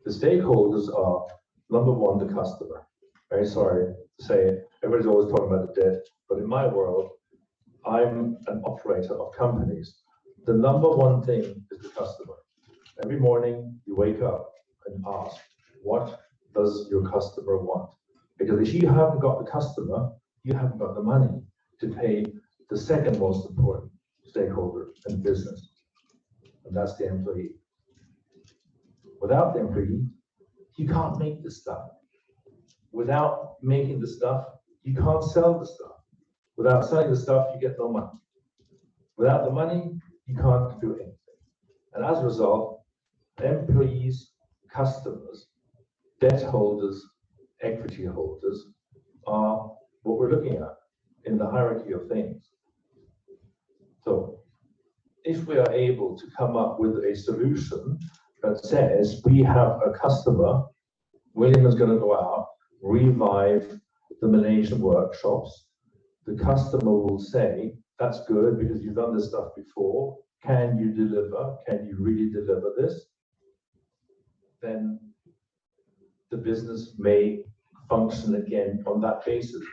The stakeholders are, number one, the customer. Very sorry to say it. Everybody's always talking about the debt, but in my world, I'm an operator of companies. The number one thing is the customer. Every morning you wake up and ask, what does your customer want? Because if you haven't got the customer, you haven't got the money to pay the second most important stakeholder in business, and that's the employee. Without the employee, you can't make the stuff. Without making the stuff, you can't sell the stuff. Without selling the stuff, you get no money. Without the money, you can't do anything. And as a result, employees, customers, debt holders, equity holders are what we're looking at in the hierarchy of things. So if we are able to come up with a solution that says we have a customer, William is going to go out, revive the Malaysian workshops. The customer will say, that's good because you've done this stuff before. Can you deliver? Can you really deliver this? Then the business may function again on that basis.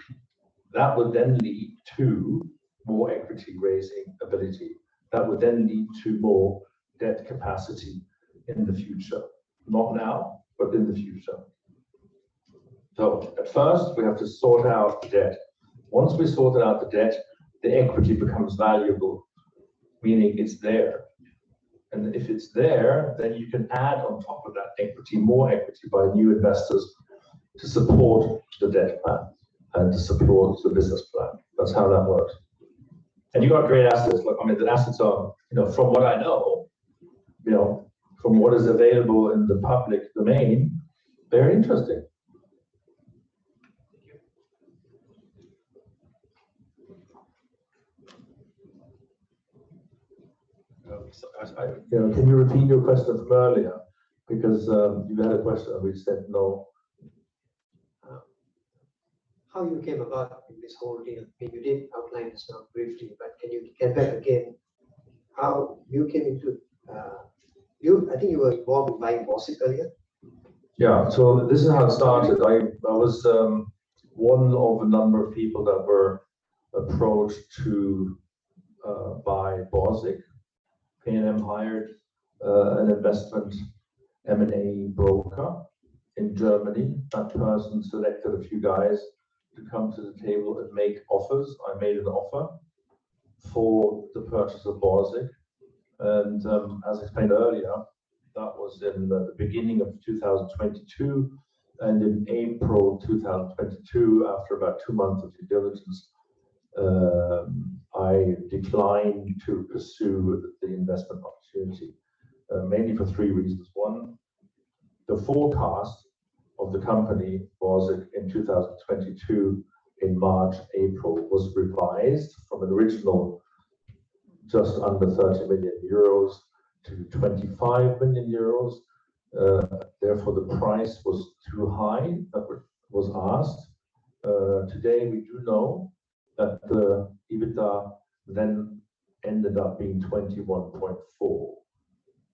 That would then lead to more equity raising ability. That would then lead to more debt capacity in the future. Not now, but in the future. So at first, we have to sort out the debt. Once we sorted out the debt, the equity becomes valuable, meaning it's there. And if it's there, then you can add on top of that equity, more equity by new investors to support the debt plan and to support the business plan. That's how that works. And you got great assets. Look, I mean, the assets are, from what I know, from what is available in the public domain, they're interesting. Can you repeat your question from earlier? Because you had a question and we said no. How you came about in this whole deal? I mean, you did outline this now briefly, but can you get back again? How you came into, I think you were involved in buying Borsig earlier? Yeah, so this is how it started. I was one of a number of people that were approached to buy Borsig. KNM hired an investment M&A broker in Germany. That person selected a few guys to come to the table and make offers. I made an offer for the purchase of Borsig. And as explained earlier, that was in the beginning of 2022. And in April 2022, after about 2 months of due diligence, I declined to pursue the investment opportunity, mainly for 3 reasons. One, the forecast of the company Borsig in 2022 in March, April was revised from an original just under 30 million euros to 25 million euros. Therefore, the price was too high that was asked. Today, we do know that the EBITDA then ended up being 21.4.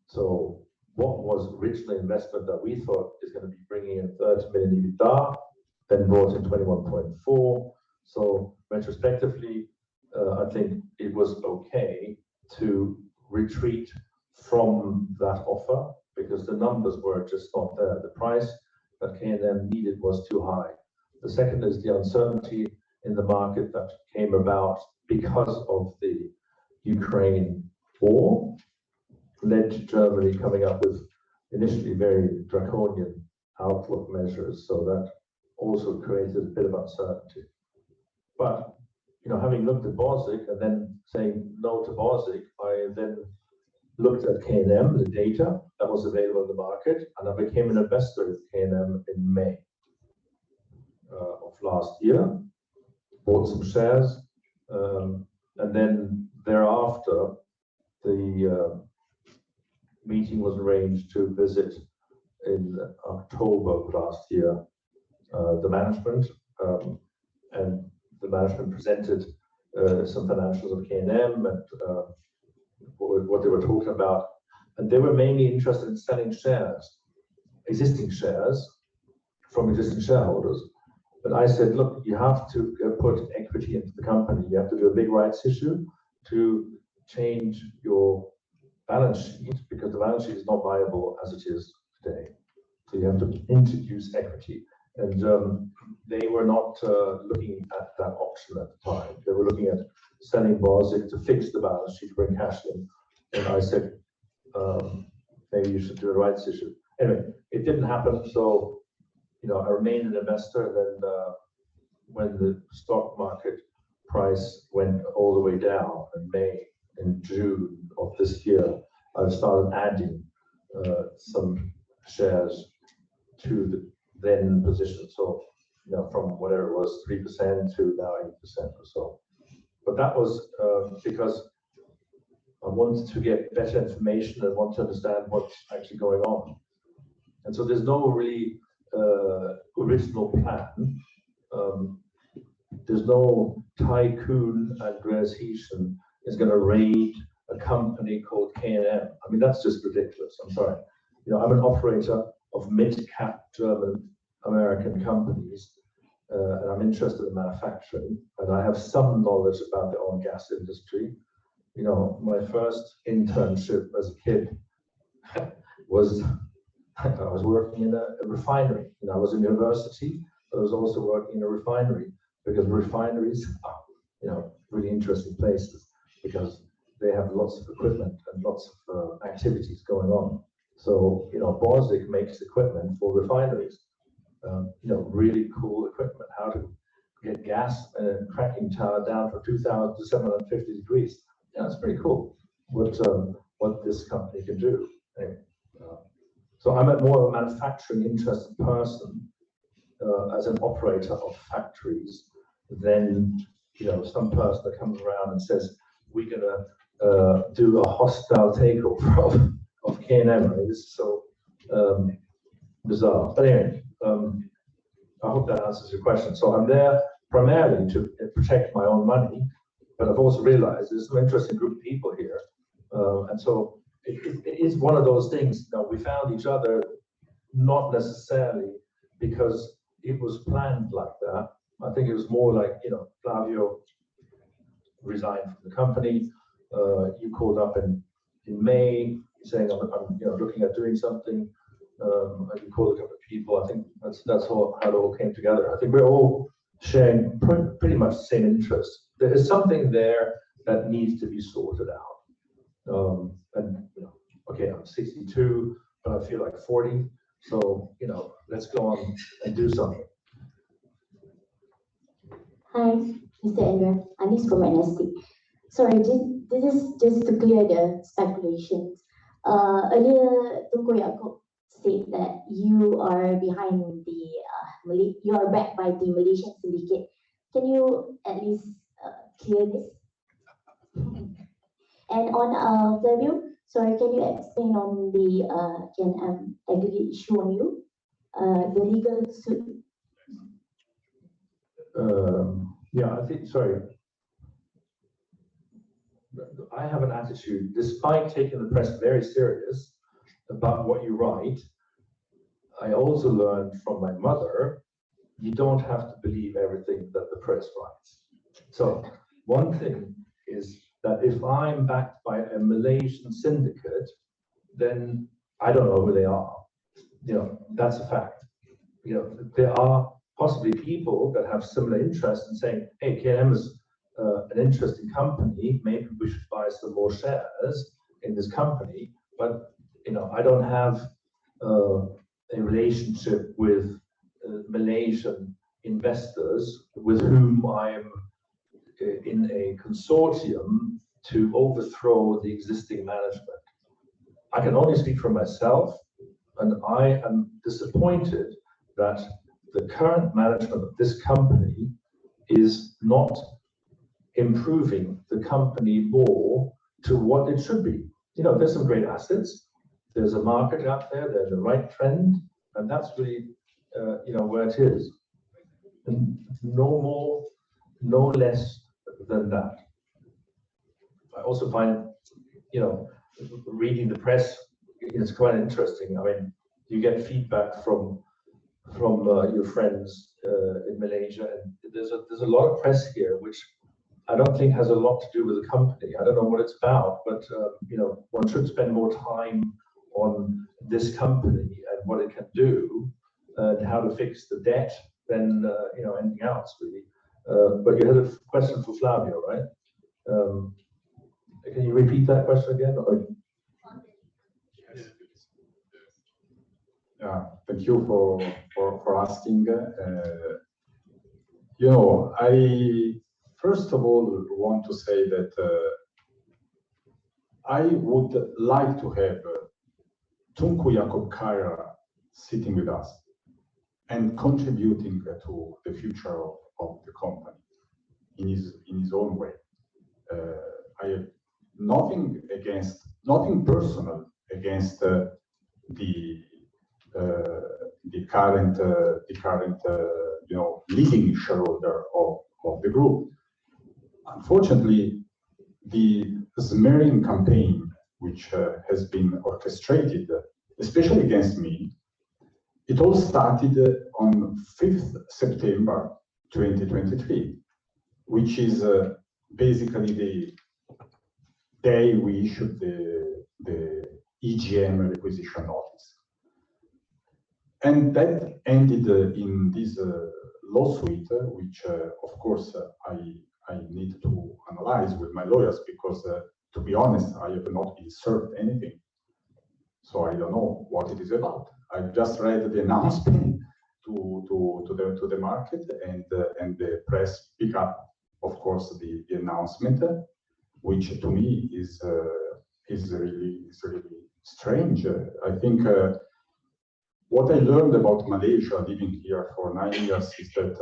So what was originally investment that we thought is going to be bringing in 30 million EBITDA, then brought in 21.4. So retrospectively, I think it was okay to retreat from that offer because the numbers were just not there. The price that KNM needed was too high. The second is the uncertainty in the market that came about because of the Ukraine war, led to Germany coming up with initially very draconian outlook measures. So that also created a bit of uncertainty. But having looked at Borzik and then saying no to Borzik, I then looked at KNM, the data that was available in the market, and I became an investor in KNM in May of last year, bought some shares, and then thereafter, the meeting was arranged to visit in October of last year the management, and the management presented some financials of KNM and what they were talking about. And they were mainly interested in selling shares, existing shares from existing shareholders. But I said, look, you have to put equity into the company. You have to do a big rights issue to change your balance sheet, because the balance sheet is not viable as it is today. So you have to introduce equity. And they were not looking at that option at the time. They were looking at selling Borzik to fix the balance sheet, bring cash in. And I said, maybe you should do a rights issue. Anyway, it didn't happen. So, I remained an investor. And then when the stock market price went all the way down in June of this year, I've started adding some shares to the then position. So, from whatever it was, 3% to now 8% or so. But that was because I wanted to get better information and want to understand what's actually going on. And so there's no really original plan. There's no tycoon Andreas Hieschen is going to raid a company called KNM. I mean, that's just ridiculous. I'm sorry. I'm an operator of mid-cap German American companies, and I'm interested in manufacturing, and I have some knowledge about the oil and gas industry. My first internship as a kid was I was working in a refinery. I was in university, but I was also working in a refinery, because refineries are, really interesting places because they have lots of equipment and lots of activities going on. So, Borzik makes equipment for refineries. Really cool equipment, how to get gas in a cracking tower down from 2,000 to 750 degrees. Yeah, it's pretty cool what this company can do. Anyway, so I'm more of a manufacturing interested person as an operator of factories than some person that comes around and says, we're going to do a hostile takeover of KNM. I mean, this is so bizarre. But anyway, I hope that answers your question. So I'm there primarily to protect my own money, but I've also realized there's some interesting group of people here. And so it is one of those things. We found each other not necessarily because it was planned like that. I think it was more like, Flavio resigned from the company. You called up in May saying, I'm looking at doing something. And you called a couple of people. I think that's how it all came together. I think we're all sharing pretty much the same interest. There is something there that needs to be sorted out. Okay, I'm 62, but I feel like 40. So, let's go on and do something. Hi, Mr. Andrea. Anis from NST. Sorry, this is just to clear the speculations. Earlier, Tunku Yaakob said that you are behind you are backed by the Malaysian syndicate. Can you at least clear this? And on Flavio, sorry, can you explain on the KNM aggregate issue on you? The legal suit. Yeah, I think, sorry. I have an attitude, despite taking the press very serious about what you write, I also learned from my mother, you don't have to believe everything that the press writes. So one thing is that if I'm backed by a Malaysian syndicate, then I don't know who they are. That's a fact. There are possibly people that have similar interests in saying, hey, KNM is an interesting company, maybe we should buy some more shares in this company, but I don't have a relationship with Malaysian investors with whom I'm in a consortium to overthrow the existing management. I can only speak for myself, and I am disappointed that the current management of this company is not improving the company more to what it should be. You know, there's some great assets, there's a market out there, there's the right trend, and that's really, you know, where it is. And no more, no less than that. I also find, you know, reading the press is quite interesting. I mean, you get feedback from your friends in Malaysia, and there's a lot of press here which I don't think has a lot to do with the company. I don't know what it's about, but you know, one should spend more time on this company and what it can do and how to fix the debt than you know, anything else really. But you had a question for Flavio, right? Can you repeat that question again? Or... Yeah, thank you for asking. You know, I first of all want to say that I would like to have Tunku Jacob Kaira sitting with us and contributing to the future of the company in his own way. I have nothing personal against the current you know, leading shareholder of the group. Unfortunately, the smearing campaign which has been orchestrated, especially against me, it all started on 5th September 2023, which is basically the day we issued the EGM requisition notice. And that ended in this lawsuit, which of course I need to analyze with my lawyers, because to be honest, I have not been served anything. So I don't know what it is about. I just read the announcement to the market, and the press pick up, of course, the announcement, which to me is really strange. I think what I learned about Malaysia, living here for 9 years, is that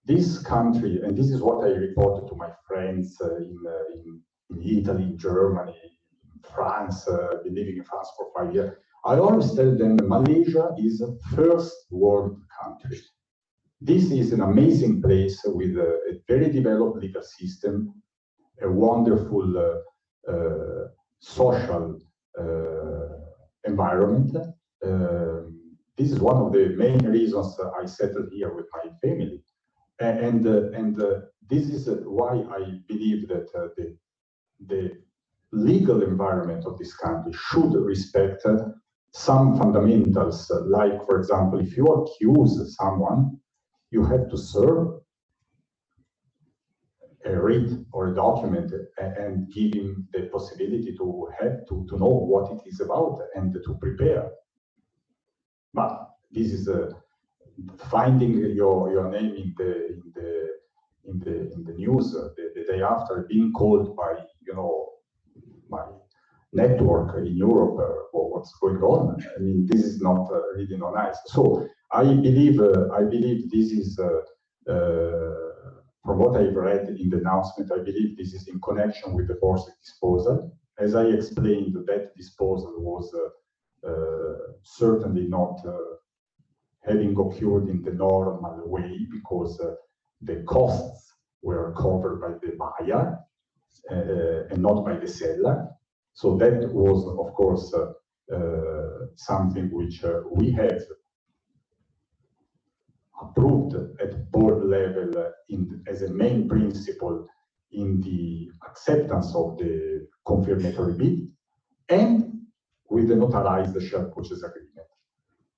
this country, and this is what I reported to my friends in Italy, in Germany, in France, been living in France for 5 years. I always tell them Malaysia is a first world country. This is an amazing place with a very developed legal system, a wonderful social environment. This is one of the main reasons I settled here with my family. And this is why I believe that the legal environment of this country should respect some fundamentals, like, for example, if you accuse someone, you have to serve a writ or a document and give him the possibility to have to know what it is about and to prepare. But this is finding your name in the news the day after, being called by, you know, my network in Europe for what's going on. I mean, this is not really not nice. So I believe this is from what I've read in the announcement, I believe this is in connection with the forced disposal. As I explained, that disposal was certainly not having occurred in the normal way, because the costs were covered by the buyer and not by the seller. So that was, of course, something which we have approved at board level as a main principle in the acceptance of the confirmatory bid and with the notarized share purchase agreement.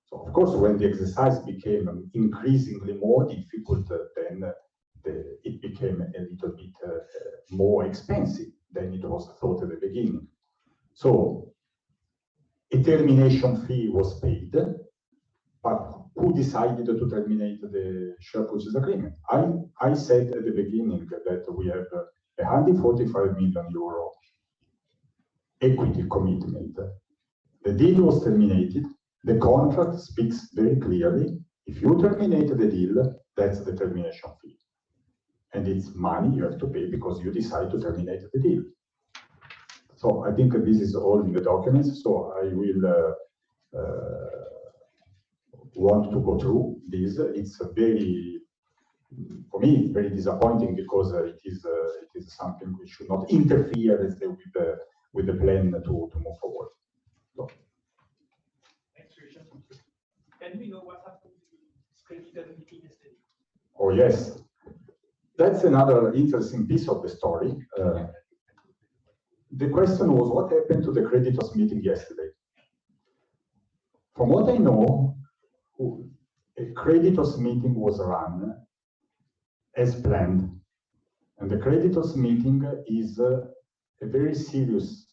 So of course, when the exercise became increasingly more difficult, then it became a little bit more expensive than it was thought at the beginning. So a termination fee was paid, but who decided to terminate the share purchase agreement. I said at the beginning that we have a 145 million euro equity commitment. The deal was terminated. The contract speaks very clearly. If you terminate the deal, that's the termination fee. And it's money you have to pay because you decide to terminate the deal. So I think this is all in the documents. So I will want to go through this. It's a very, for me, very disappointing because it is something which should not interfere, let's say, with the plan to move forward. So. Thanks, Richard. Can we know what happened to the creditor meeting yesterday? Oh yes, that's another interesting piece of the story. The question was what happened to the creditors meeting yesterday. From what I know, a creditors meeting was run as planned, and the creditors meeting is a very serious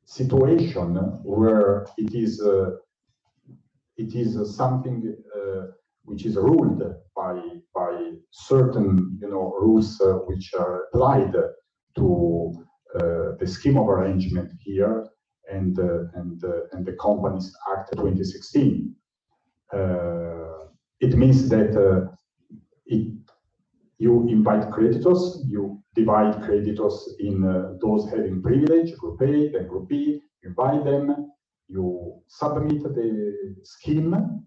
situation where it is something which is ruled by certain rules which are applied to the scheme of arrangement here and the Companies Act 2016. It means that you invite creditors, you divide creditors in those having privilege, Group A and Group B, you invite them, you submit the scheme,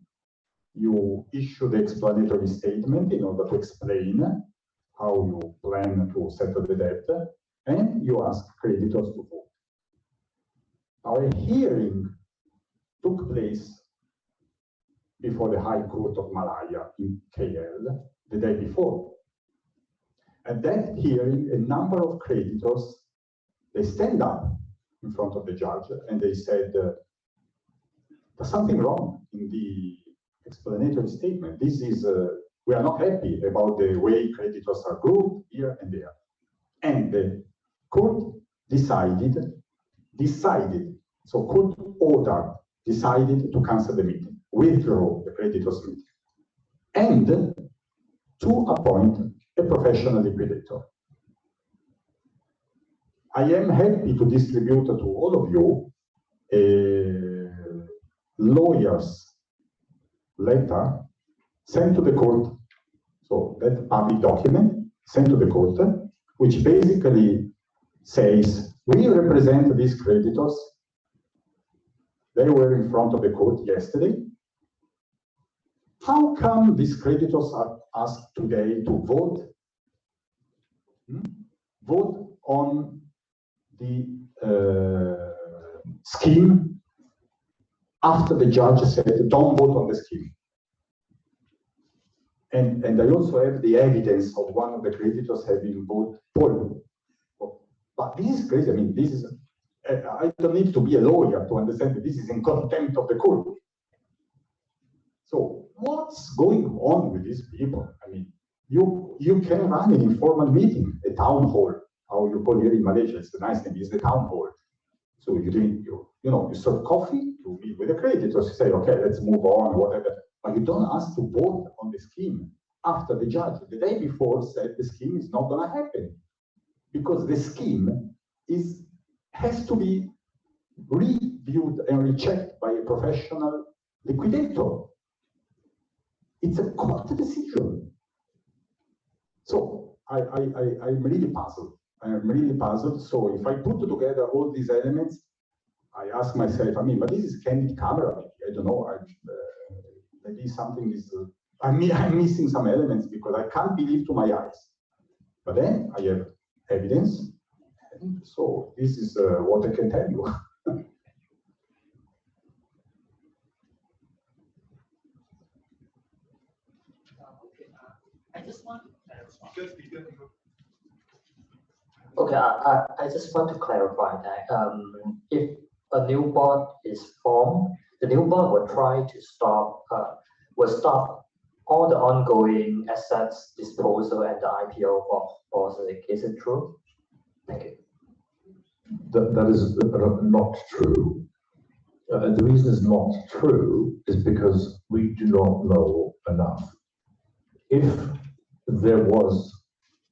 you issue the explanatory statement in order to explain how you plan to settle the debt, and you ask creditors to vote. Our hearing took place before the High Court of Malaya in KL the day before. At that hearing, a number of creditors, they stand up in front of the judge and they said, there's something wrong in the explanatory statement. This is, we are not happy about the way creditors are grouped here and there. And the court decided, so court order decided to cancel the meeting, withdraw the creditors meeting, and to appoint a professional liquidator. I am happy to distribute to all of you a lawyer's letter sent to the court. So that public document sent to the court, which basically says, we represent these creditors. They were in front of the court yesterday. How come these creditors are asked today to vote? Vote on the scheme after the judge said, don't vote on the scheme. And I also have the evidence of one of the creditors having voted for. But this is crazy. I mean, this is, I don't need to be a lawyer to understand that this is in contempt of the court. So what's going on with these people? I mean, you can run an informal meeting, a town hall, how you call here in Malaysia. It's the nice thing, is the town hall. So you drink, you serve coffee, you meet with the creditors, you say, okay, let's move on, whatever. But you don't ask to vote on the scheme after the judge the day before said the scheme is not going to happen because the scheme has to be reviewed and rechecked by a professional liquidator. It's a court decision. So I'm really puzzled. I'm really puzzled. So if I put together all these elements, I ask myself, I mean, but this is candid camera. I don't know. Maybe something is, I'm missing some elements because I can't believe to my eyes. But then I have evidence. And so this is what I can tell you. I just want to Okay, I just want to clarify that if a new board is formed, the new board will try to stop all the ongoing assets disposal and the IPO process. Is it true? Thank you. That is not true. The reason it's not true is because we do not know enough. If there was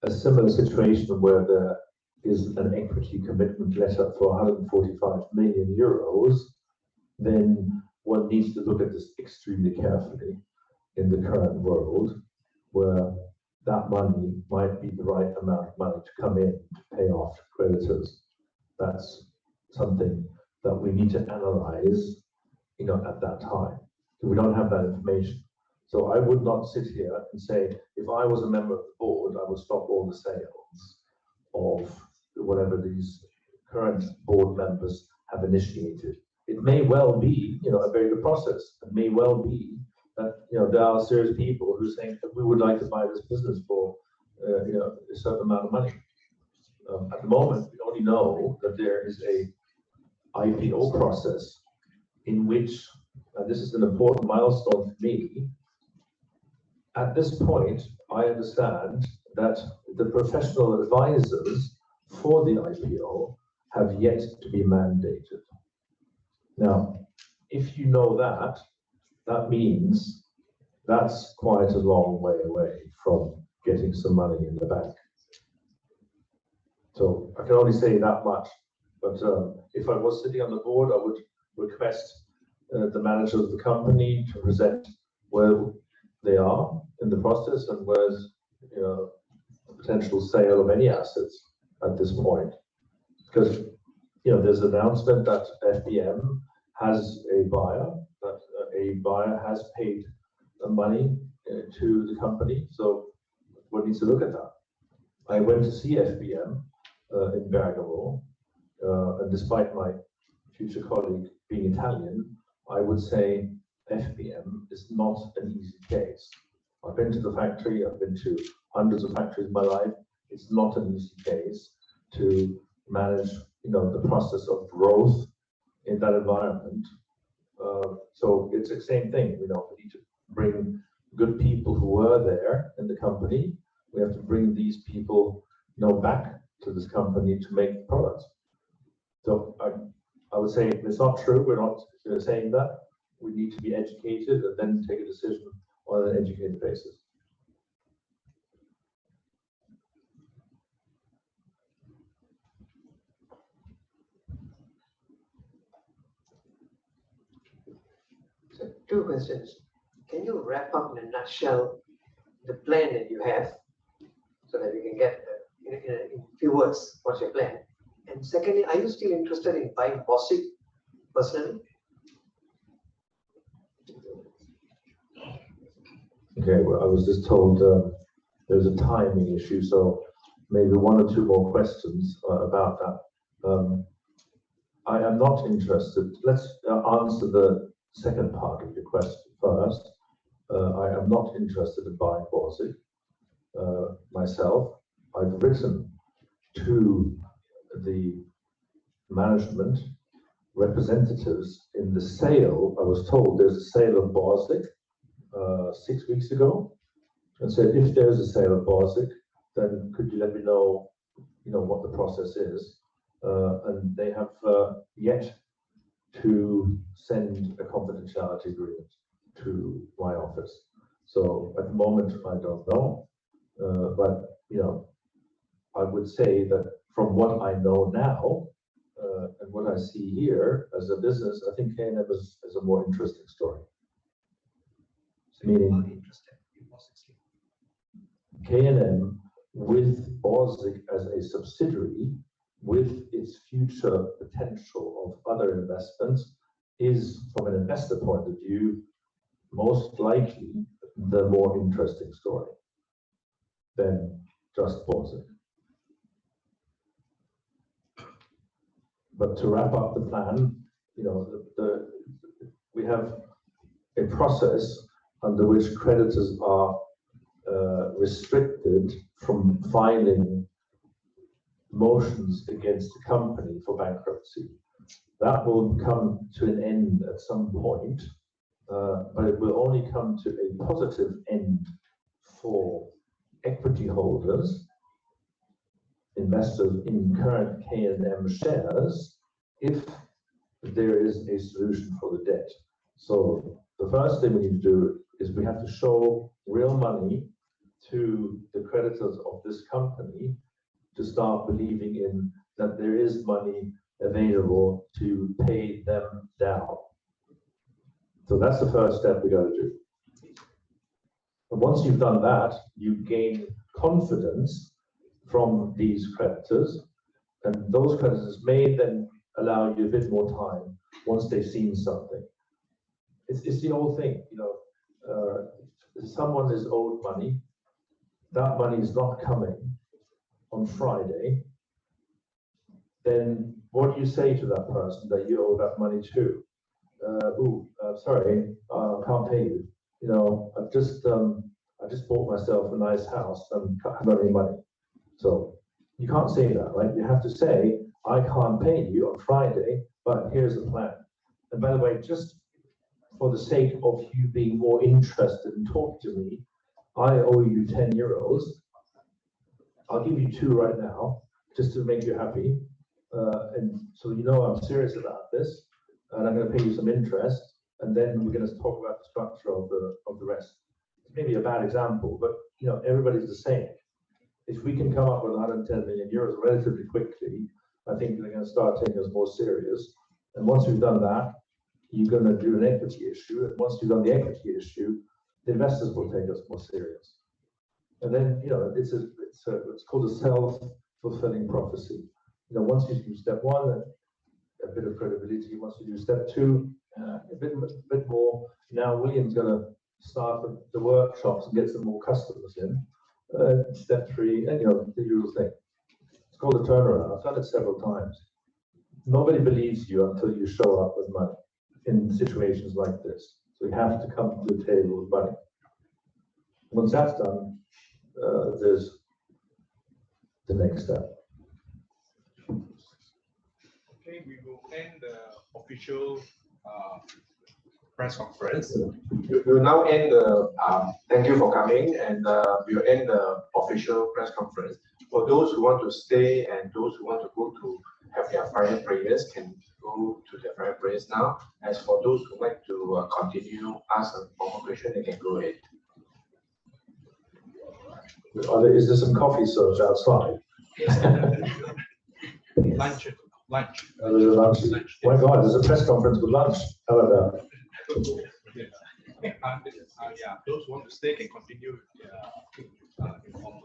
a similar situation where there is an equity commitment letter for 145 million euros, then one needs to look at this extremely carefully in the current world, where that money might be the right amount of money to come in to pay off creditors. That's something that we need to analyze, at that time. We don't have that information. So I would not sit here and say, if I was a member of the board, I would stop all the sales of whatever these current board members have initiated. It may well be, a very good process. It may well be that, there are serious people who think that we would like to buy this business for, a certain amount of money. At the moment, we only know that there is a IPO process in which, and this is an important milestone for me, at this point, I understand that the professional advisors for the IPO have yet to be mandated. Now, if you know that, that means that's quite a long way away from getting some money in the bank. So I can only say that much. But if I was sitting on the board, I would request the manager of the company to present where they are in the process and where's a potential sale of any assets at this point. Because there's an announcement that FBM has a buyer, that a buyer has paid money to the company. So one needs to look at that. I went to see FBM in Bergamo, and despite my future colleague being Italian, I would say FBM is not an easy case. I've been to the factory, I've been to hundreds of factories in my life. It's not an easy case to manage, the process of growth in that environment. So it's the same thing. We need to bring good people who were there in the company. We have to bring these people, back to this company to make products. So I would say it's not true. We're not saying that. We need to be educated and then take a decision on an educated basis. So 2 questions. Can you wrap up in a nutshell the plan that you have so that we can get in few words what's your plan? And secondly, are you still interested in buying Bosic personally? Okay, well, I was just told there's a timing issue, so maybe 1 or 2 more questions about that. I am not interested. Let's answer the second part of your question first. I am not interested in buying Bosic myself. I've written to the management representatives in the sale. I was told there's a sale of Bosic 6 weeks ago, and said if there's a sale of Bosic, then could you let me know, what the process is? And they have yet to send a confidentiality agreement to my office. So at the moment, I don't know, but I would say that from what I know now and what I see here as a business, I think KNM is a more interesting story. Meaning KNM with Bosic as a subsidiary, with its future potential of other investments, is, from an investor point of view, most likely the more interesting story than just Bosic. But to wrap up the plan, we have a process under which creditors are restricted from filing motions against the company for bankruptcy. That will come to an end at some point, but it will only come to a positive end for equity holders, investors in current KNM shares, if that there is a solution for the debt. So the first thing we need to do is we have to show real money to the creditors of this company to start believing in that there is money available to pay them down. So that's the first step we got to do. And once you've done that, you gain confidence from these creditors, and those creditors may then allow you a bit more time once they've seen something. It's the old thing, you know, if someone is owed money, that money is not coming on Friday, then what do you say to that person that you owe that money to? Sorry, I can't pay you. You know, I just bought myself a nice house and I haven't got any money. So you can't say that, right? You have to say, I can't pay you on Friday, but here's the plan. And by the way, just for the sake of you being more interested in talking to me, I owe you 10 euros. I'll give you 2 right now, just to make you happy. And so you know I'm serious about this, and I'm going to pay you some interest, and then we're going to talk about the structure of the rest. It's maybe a bad example, but you know everybody's the same. If we can come up with 110 million euros relatively quickly, I think they're going to start taking us more serious. And once we've done that, you're going to do an equity issue, and once you've done the equity issue, the investors will take us more serious. And then you know it's called a self-fulfilling prophecy. You know, once you do step 1, a bit of credibility. Once you do step 2, a bit more. Now William's going to start the workshops and get some more customers in. Step 3, and you know the usual thing. It's called a turnaround. I've done it several times. Nobody believes you until you show up with money in situations like this. So you have to come to the table with money. Once that's done, there's the next step. Okay, we will end the official press conference. We will now end the thank you for coming, and we will end the official press conference. For those who want to stay and those who want to go to have their Friday prayers can go to their Friday prayers now. As for those who like to continue, ask a formal question, they can go ahead. Is there some coffee served outside? Lunch. There's a lunch. Oh my God, there's a press conference with lunch. How about that? Yeah, those who want to stay can continue informal.